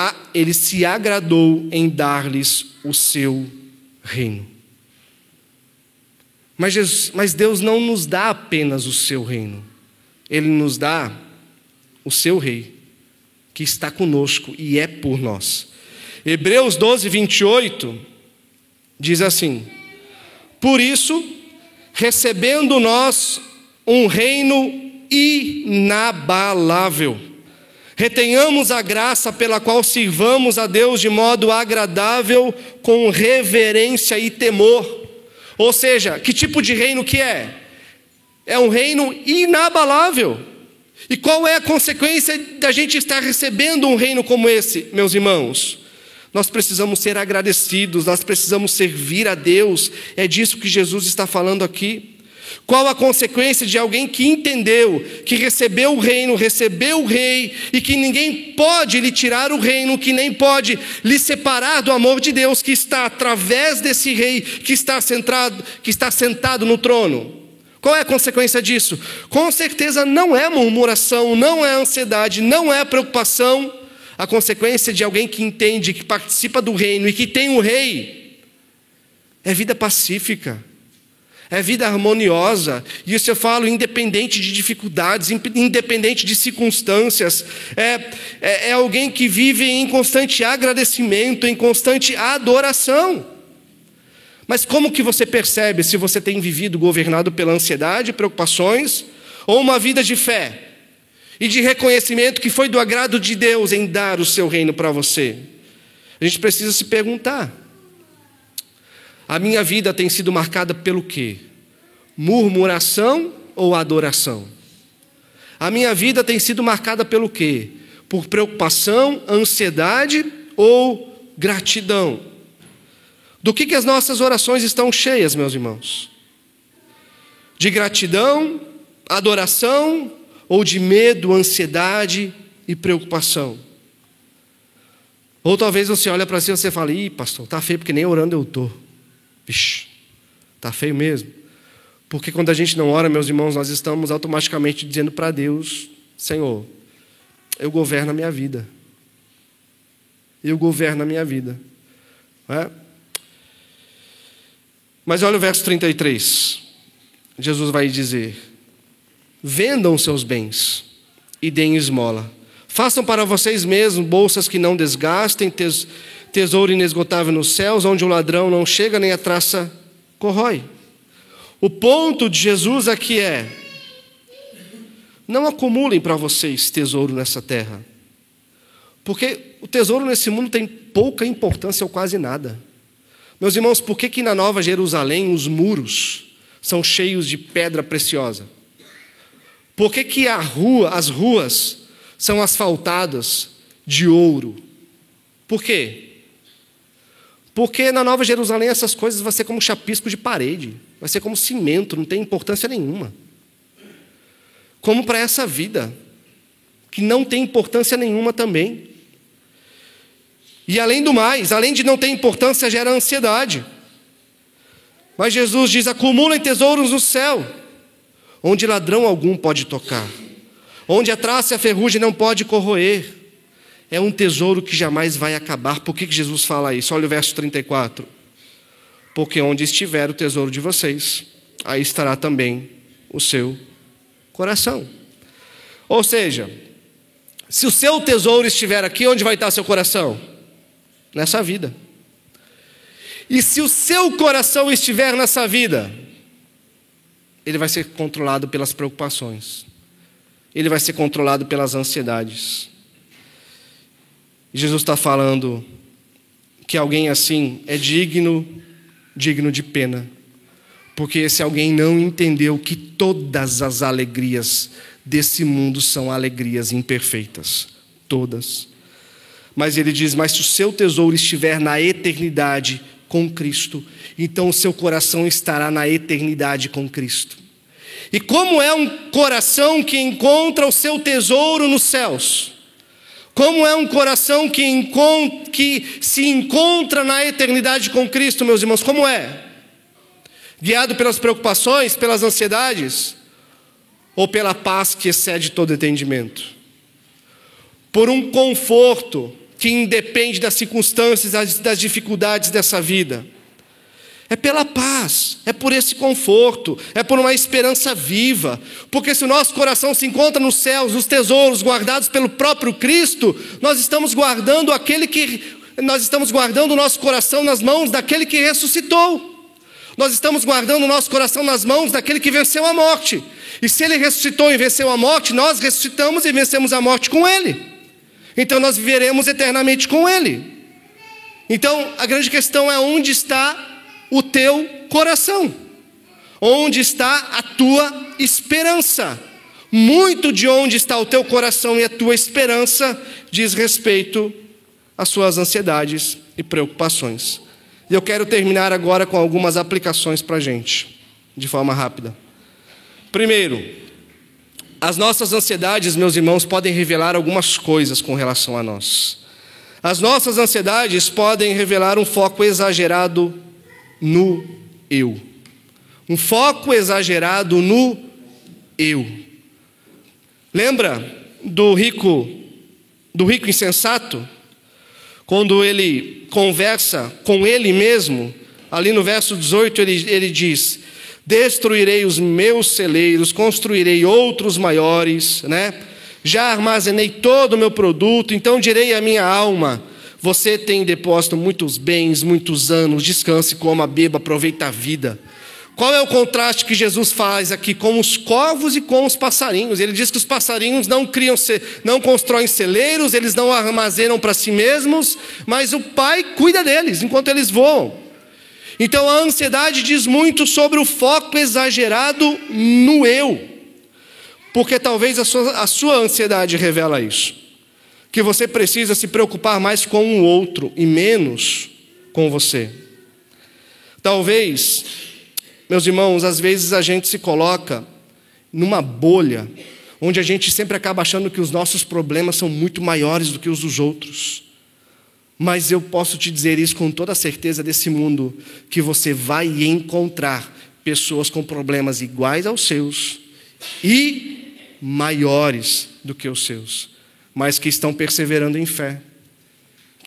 se agradou em dar-lhes o seu reino. Mas Deus não nos dá apenas o seu reino. Ele nos dá o seu rei, que está conosco e é por nós. Hebreus 12, 28 diz assim: por isso, recebendo nós um reino inabalável, retenhamos a graça pela qual sirvamos a Deus de modo agradável, com reverência e temor. Ou seja, que tipo de reino que é? É um reino inabalável. E qual é a consequência da gente estar recebendo um reino como esse, meus irmãos? Nós precisamos ser agradecidos, nós precisamos servir a Deus. É disso que Jesus está falando aqui. Qual a consequência de alguém que entendeu, que recebeu o reino, recebeu o rei, e que ninguém pode lhe tirar o reino, que nem pode lhe separar do amor de Deus que está através desse rei que está sentado no trono? Qual é a consequência disso? Com certeza não é murmuração, não é ansiedade, não é preocupação. A consequência de alguém que entende, que participa do reino e que tem o rei, é vida pacífica, é vida harmoniosa. E isso eu falo independente de dificuldades, independente de circunstâncias. É alguém que vive em constante agradecimento, em constante adoração. Mas como que você percebe se você tem vivido governado pela ansiedade, preocupações, ou uma vida de fé e de reconhecimento que foi do agrado de Deus em dar o seu reino para você? A gente precisa se perguntar: a minha vida tem sido marcada pelo quê? Murmuração ou adoração? A minha vida tem sido marcada pelo quê? Por preocupação, ansiedade ou gratidão? Do que as nossas orações estão cheias, meus irmãos? De gratidão, adoração ou de medo, ansiedade e preocupação? Ou talvez você olha para si e você fala: ih, pastor, está feio porque nem orando eu estou. Vixe, está feio mesmo. Porque quando a gente não ora, meus irmãos, nós estamos automaticamente dizendo para Deus: Senhor, eu governo a minha vida. Eu governo a minha vida. Não é? Mas olha o verso 33. Jesus vai dizer: vendam seus bens e deem esmola. Façam para vocês mesmos bolsas que não desgastem, tesouro inesgotável nos céus, onde o ladrão não chega nem a traça corrói. O ponto de Jesus aqui é: não acumulem para vocês tesouro nessa terra. Porque o tesouro nesse mundo tem pouca importância ou quase nada. Meus irmãos, por que na Nova Jerusalém os muros são cheios de pedra preciosa? Por que as ruas são asfaltadas de ouro? Por quê? Porque na Nova Jerusalém essas coisas vão ser como chapisco de parede, vai ser como cimento, não tem importância nenhuma. Como para essa vida, que não tem importância nenhuma também. E além do mais, além de não ter importância, gera ansiedade. Mas Jesus diz: acumulem tesouros no céu, onde ladrão algum pode tocar, onde a traça e a ferrugem não pode corroer. É um tesouro que jamais vai acabar. Por que Jesus fala isso? Olha o verso 34. Porque onde estiver o tesouro de vocês, aí estará também o seu coração. Ou seja, se o seu tesouro estiver aqui, onde vai estar seu coração? Nessa vida. E se o seu coração estiver nessa vida, ele vai ser controlado pelas preocupações, ele vai ser controlado pelas ansiedades. E Jesus está falando que alguém assim é digno de pena, porque esse alguém não entendeu que todas as alegrias desse mundo são alegrias imperfeitas, todas. Mas ele diz: mas se o seu tesouro estiver na eternidade com Cristo, então o seu coração estará na eternidade com Cristo. E como é um coração que encontra o seu tesouro nos céus? Como é um coração que se encontra na eternidade com Cristo, meus irmãos? Como é? Guiado pelas preocupações, pelas ansiedades? Ou pela paz que excede todo entendimento? Por um conforto que independe das circunstâncias, das dificuldades dessa vida? É pela paz, é por esse conforto, é por uma esperança viva. Porque se o nosso coração se encontra nos céus, os tesouros guardados pelo próprio Cristo, nós estamos guardando o nosso coração nas mãos daquele que ressuscitou. Nós estamos guardando o nosso coração nas mãos daquele que venceu a morte. E se ele ressuscitou e venceu a morte, nós ressuscitamos e vencemos a morte com ele. Então nós viveremos eternamente com ele. Então a grande questão é: onde está o teu coração? Onde está a tua esperança? Muito de onde está o teu coração e a tua esperança diz respeito às suas ansiedades e preocupações. E eu quero terminar agora com algumas aplicações para a gente, de forma rápida. Primeiro, as nossas ansiedades, meus irmãos, podem revelar algumas coisas com relação a nós. As nossas ansiedades podem revelar um foco exagerado no eu. Um foco exagerado no eu. Lembra do rico insensato? Quando ele conversa com ele mesmo, ali no verso 18 ele diz: destruirei os meus celeiros, construirei outros maiores, né? Já armazenei todo o meu produto, então direi à minha alma: você tem depósito muitos bens, muitos anos, descanse, coma, beba, aproveita a vida. Qual é o contraste que Jesus faz aqui com os corvos e com os passarinhos? Ele diz que os passarinhos não constroem celeiros, eles não armazenam para si mesmos, mas o Pai cuida deles enquanto eles voam. Então a ansiedade diz muito sobre o foco exagerado no eu. Porque talvez a sua ansiedade revela isso. Que você precisa se preocupar mais com o outro e menos com você. Talvez, meus irmãos, às vezes a gente se coloca numa bolha, onde a gente sempre acaba achando que os nossos problemas são muito maiores do que os dos outros. Mas eu posso te dizer isso com toda a certeza desse mundo, que você vai encontrar pessoas com problemas iguais aos seus e maiores do que os seus, mas que estão perseverando em fé,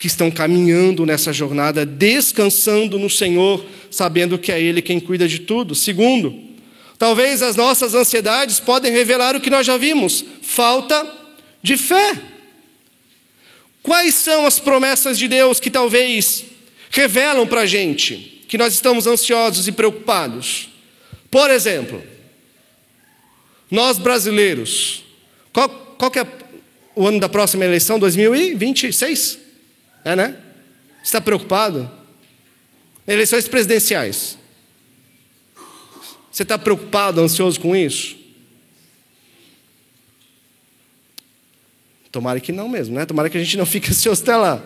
que estão caminhando nessa jornada, descansando no Senhor, sabendo que é Ele quem cuida de tudo. Segundo, talvez as nossas ansiedades podem revelar o que nós já vimos: falta de fé. Quais são as promessas de Deus que talvez revelam para a gente que nós estamos ansiosos e preocupados? Por exemplo, nós brasileiros, qual que é o ano da próxima eleição, 2026. É, né? Você está preocupado? Eleições presidenciais. Você está preocupado, ansioso com isso? Tomara que não mesmo, né? Tomara que a gente não fique ansioso até lá.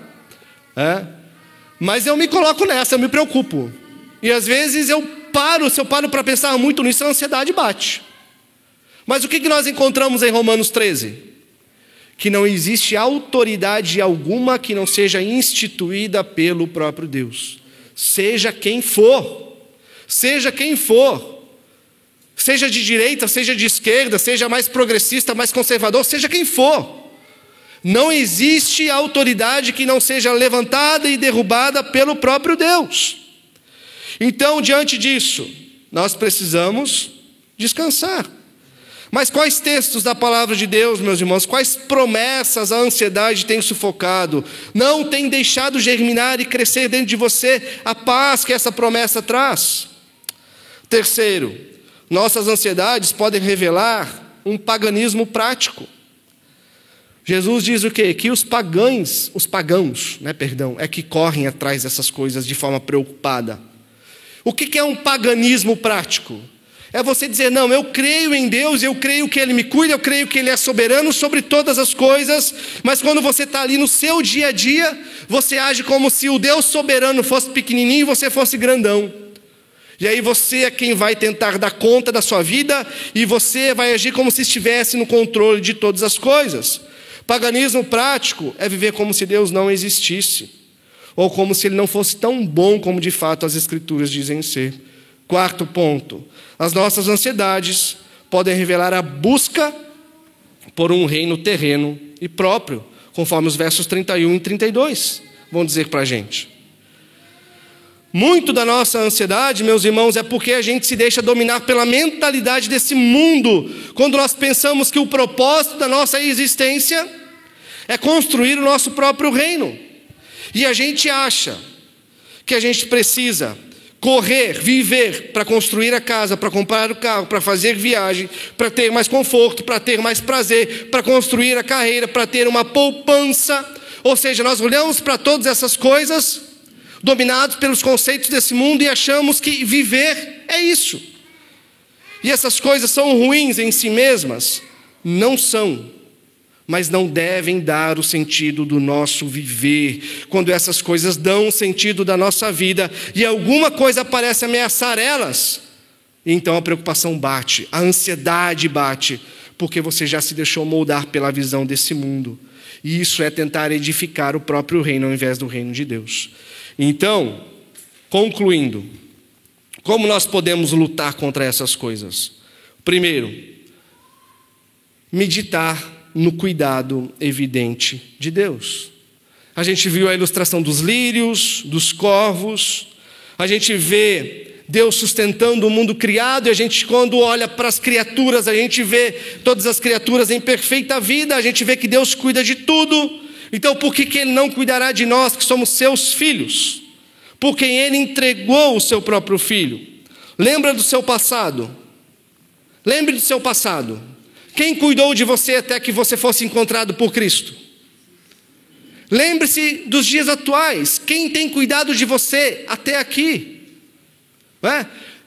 É? Mas eu me coloco nessa, eu me preocupo. E às vezes se eu paro para pensar muito nisso, a ansiedade bate. Mas o que nós encontramos em Romanos 13? Que não existe autoridade alguma que não seja instituída pelo próprio Deus. Seja quem for. Seja quem for. Seja de direita, seja de esquerda, seja mais progressista, mais conservador, seja quem for. Não existe autoridade que não seja levantada e derrubada pelo próprio Deus. Então, diante disso, nós precisamos descansar. Mas quais textos da palavra de Deus, meus irmãos, quais promessas a ansiedade tem sufocado? Não tem deixado germinar e crescer dentro de você a paz que essa promessa traz? Terceiro, nossas ansiedades podem revelar um paganismo prático. Jesus diz o quê? Que os pagãos, é que correm atrás dessas coisas de forma preocupada. O que é um paganismo prático? É você dizer, não, eu creio em Deus, eu creio que Ele me cuida, eu creio que Ele é soberano sobre todas as coisas, mas quando você está ali no seu dia a dia, você age como se o Deus soberano fosse pequenininho e você fosse grandão. E aí você é quem vai tentar dar conta da sua vida e você vai agir como se estivesse no controle de todas as coisas. Paganismo prático é viver como se Deus não existisse, ou como se Ele não fosse tão bom como de fato as Escrituras dizem ser. Quarto ponto, as nossas ansiedades podem revelar a busca por um reino terreno e próprio, conforme os versos 31 e 32 vão dizer para a gente. Muito da nossa ansiedade, meus irmãos, é porque a gente se deixa dominar pela mentalidade desse mundo, quando nós pensamos que o propósito da nossa existência é construir o nosso próprio reino. E a gente acha que a gente precisa correr, viver para construir a casa, para comprar o carro, para fazer viagem, para ter mais conforto, para ter mais prazer, para construir a carreira, para ter uma poupança. Ou seja, nós olhamos para todas essas coisas dominados pelos conceitos desse mundo e achamos que viver é isso. E essas coisas são ruins em si mesmas? Não são, mas não devem dar o sentido do nosso viver. Quando essas coisas dão o sentido da nossa vida e alguma coisa parece ameaçar elas, então a preocupação bate, a ansiedade bate, porque você já se deixou moldar pela visão desse mundo. E isso é tentar edificar o próprio reino ao invés do reino de Deus. Então, concluindo, como nós podemos lutar contra essas coisas? Primeiro, meditar no cuidado evidente de Deus. A gente viu a ilustração dos lírios, dos corvos, a gente vê Deus sustentando o mundo criado, e a gente, quando olha para as criaturas, a gente vê todas as criaturas em perfeita vida, a gente vê que Deus cuida de tudo. Então, por que Ele não cuidará de nós, que somos seus filhos? Por quem Ele entregou o seu próprio filho. Lembra do seu passado. Lembre do seu passado. Quem cuidou de você até que você fosse encontrado por Cristo? Lembre-se dos dias atuais. Quem tem cuidado de você até aqui?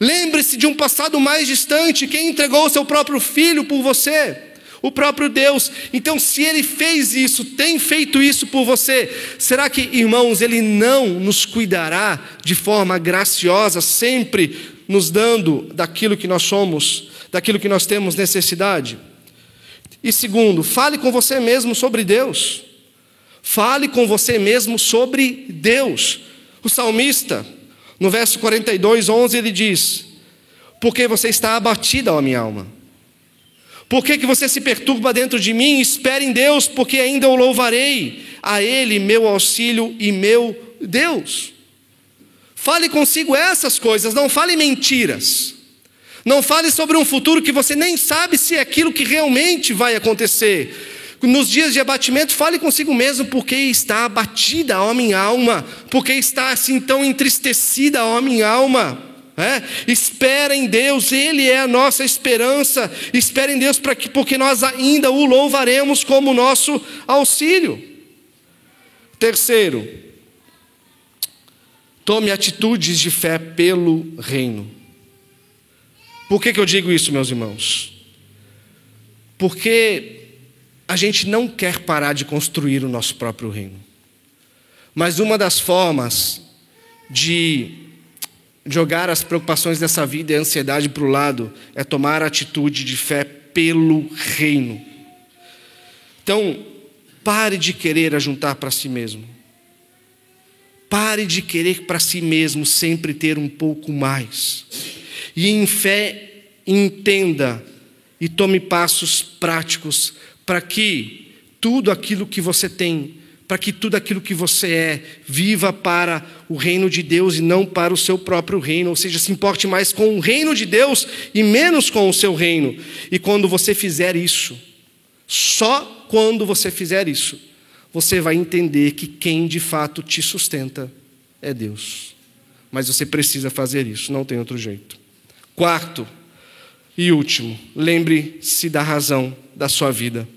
Lembre-se de um passado mais distante. Quem entregou o seu próprio filho por você? O próprio Deus. Então, se Ele fez isso, tem feito isso por você, será que, irmãos, Ele não nos cuidará de forma graciosa, sempre nos dando daquilo que nós somos, daquilo que nós temos necessidade? E segundo, fale com você mesmo sobre Deus. Fale com você mesmo sobre Deus. O salmista, no verso 42, 11, ele diz: porque você está abatida, ó minha alma? Por que você se perturba dentro de mim? Espere em Deus, porque ainda o louvarei, a Ele meu auxílio e meu Deus. Fale consigo essas coisas, não fale mentiras. Não fale sobre um futuro que você nem sabe se é aquilo que realmente vai acontecer. Nos dias de abatimento, fale consigo mesmo, porque está abatida, ó minha alma, porque está assim tão entristecida, ó minha alma. Espera em Deus, Ele é a nossa esperança. Espera em Deus porque nós ainda o louvaremos como nosso auxílio. Terceiro, tome atitudes de fé pelo reino. Por que eu digo isso, meus irmãos? Porque a gente não quer parar de construir o nosso próprio reino. Mas uma das formas de jogar as preocupações dessa vida e a ansiedade para o lado é tomar a atitude de fé pelo reino. Então, pare de querer ajuntar para si mesmo. Pare de querer para si mesmo sempre ter um pouco mais. E em fé, entenda e tome passos práticos para que tudo aquilo que você tem, para que tudo aquilo que você é, viva para o reino de Deus e não para o seu próprio reino. Ou seja, se importe mais com o reino de Deus e menos com o seu reino. E quando você fizer isso, só quando você fizer isso, você vai entender que quem de fato te sustenta é Deus. Mas você precisa fazer isso, não tem outro jeito. Quarto e último, lembre-se da razão da sua vida.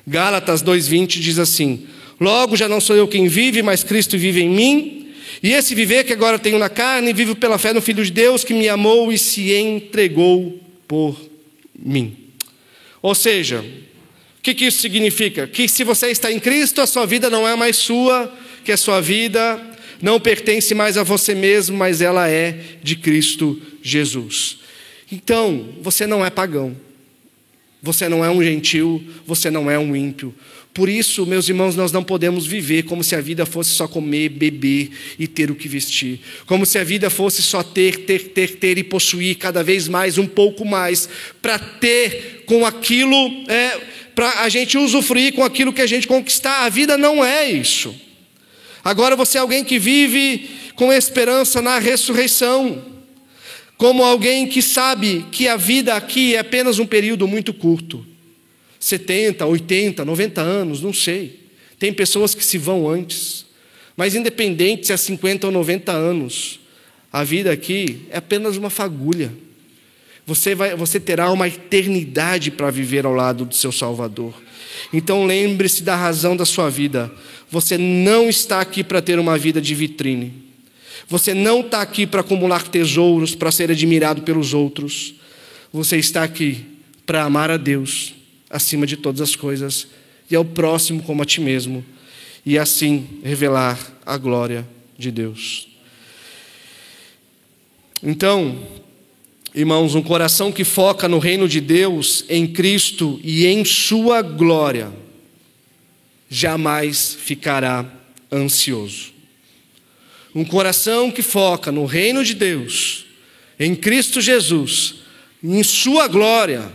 Gálatas 2:20 diz assim: logo já não sou eu quem vive, mas Cristo vive em mim. E esse viver que agora tenho na carne, vivo pela fé no Filho de Deus, que me amou e se entregou por mim. Ou seja, o que isso significa? Que se você está em Cristo, a sua vida não é mais sua, que a sua vida não pertence mais a você mesmo, mas ela é de Cristo Jesus. Então, você não é pagão, você não é um gentil, você não é um ímpio. Por isso, meus irmãos, nós não podemos viver como se a vida fosse só comer, beber e ter o que vestir. Como se a vida fosse só ter e possuir cada vez mais, um pouco mais, para ter com aquilo, para a gente usufruir com aquilo que a gente conquistar. A vida não é isso. Agora você é alguém que vive com esperança na ressurreição. Como alguém que sabe que a vida aqui é apenas um período muito curto. 70, 80, 90 anos, não sei. Tem pessoas que se vão antes. Mas independente se é 50 ou 90 anos, a vida aqui é apenas uma fagulha. Você terá uma eternidade para viver ao lado do seu Salvador. Então lembre-se da razão da sua vida. Você não está aqui para ter uma vida de vitrine. Você não está aqui para acumular tesouros, para ser admirado pelos outros. Você está aqui para amar a Deus acima de todas as coisas e ao próximo como a ti mesmo, e assim revelar a glória de Deus. Então, irmãos, um coração que foca no reino de Deus, em Cristo e em sua glória, jamais ficará ansioso. Um coração que foca no reino de Deus, em Cristo Jesus, em sua glória,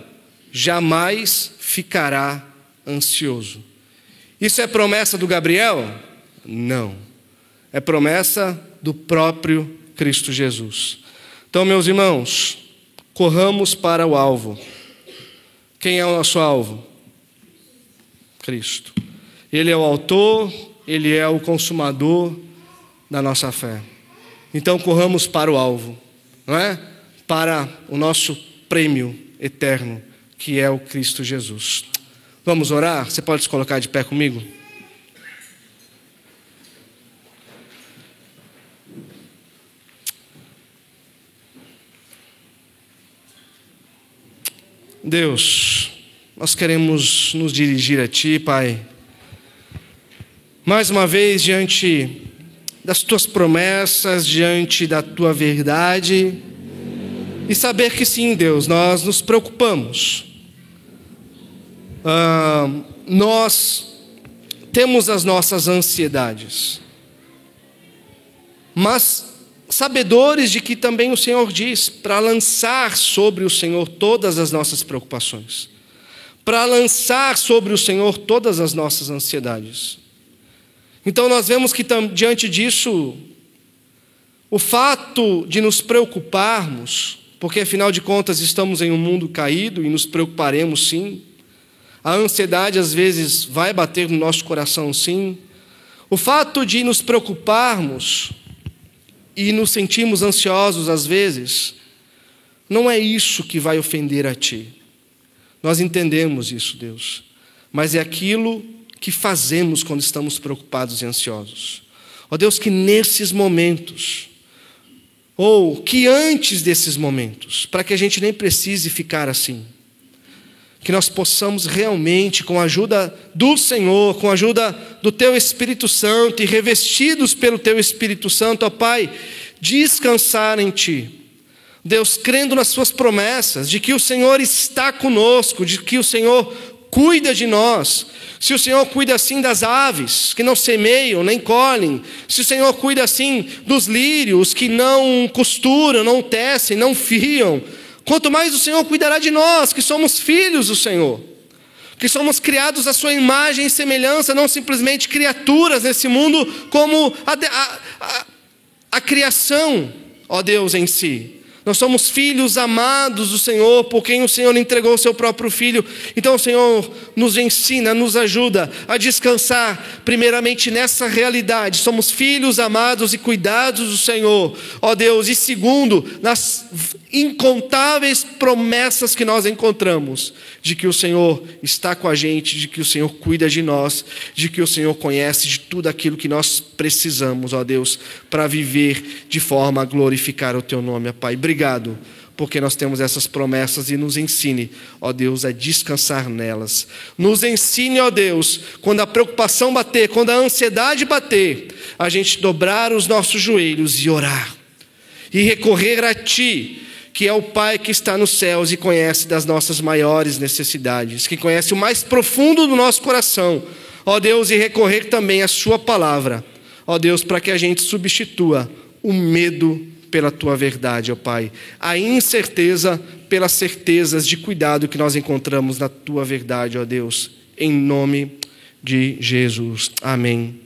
jamais ficará ansioso. Isso é promessa do Gabriel? Não. É promessa do próprio Cristo Jesus. Então, meus irmãos, corramos para o alvo. Quem é o nosso alvo? Cristo. Ele é o autor, Ele é o consumador da nossa fé. Então, corramos para o alvo, não é? Para o nosso prêmio eterno, que é o Cristo Jesus. Vamos orar? Você pode se colocar de pé comigo? Deus, nós queremos nos dirigir a Ti, Pai, mais uma vez diante das Tuas promessas, diante da Tua verdade, e saber que sim, Deus, nós nos preocupamos. Nós temos as nossas ansiedades, mas sabedores de que também o Senhor diz para lançar sobre o Senhor todas as nossas preocupações, para lançar sobre o Senhor todas as nossas ansiedades. Então nós vemos que diante disso, o fato de nos preocuparmos, porque afinal de contas estamos em um mundo caído e nos preocuparemos sim, a ansiedade às vezes vai bater no nosso coração sim, o fato de nos preocuparmos e nos sentimos ansiosos às vezes, não é isso que vai ofender a Ti. Nós entendemos isso, Deus, mas é aquilo que fazemos quando estamos preocupados e ansiosos. Ó Deus, que nesses momentos, ou que antes desses momentos, para que a gente nem precise ficar assim, que nós possamos realmente, com a ajuda do Senhor, com a ajuda do Teu Espírito Santo e revestidos pelo Teu Espírito Santo, ó Pai, descansar em Ti. Deus, crendo nas Suas promessas, de que o Senhor está conosco, de que o Senhor cuida de nós. Se o Senhor cuida assim das aves, que não semeiam, nem colhem, se o Senhor cuida assim dos lírios, que não costuram, não tecem, não fiam, quanto mais o Senhor cuidará de nós, que somos filhos do Senhor, que somos criados à sua imagem e semelhança, não simplesmente criaturas nesse mundo, como a criação, ó Deus, em si. Nós somos filhos amados do Senhor, por quem o Senhor entregou o seu próprio Filho. Então o Senhor nos ensina, nos ajuda a descansar primeiramente nessa realidade. Somos filhos amados e cuidados do Senhor, ó Deus. E segundo, nas incontáveis promessas que nós encontramos, de que o Senhor está com a gente, de que o Senhor cuida de nós, de que o Senhor conhece de tudo aquilo que nós precisamos, ó Deus, para viver de forma a glorificar o Teu nome, ó Pai. Obrigado, porque nós temos essas promessas e nos ensine, ó Deus, a descansar nelas. Nos ensine, ó Deus, quando a preocupação bater, quando a ansiedade bater, a gente dobrar os nossos joelhos e orar, e recorrer a Ti, que é o Pai que está nos céus e conhece das nossas maiores necessidades, que conhece o mais profundo do nosso coração, ó Deus, e recorrer também à Sua palavra, ó Deus, para que a gente substitua o medo pela Tua verdade, ó Pai, a incerteza pelas certezas de cuidado que nós encontramos na Tua verdade, ó Deus, em nome de Jesus. Amém.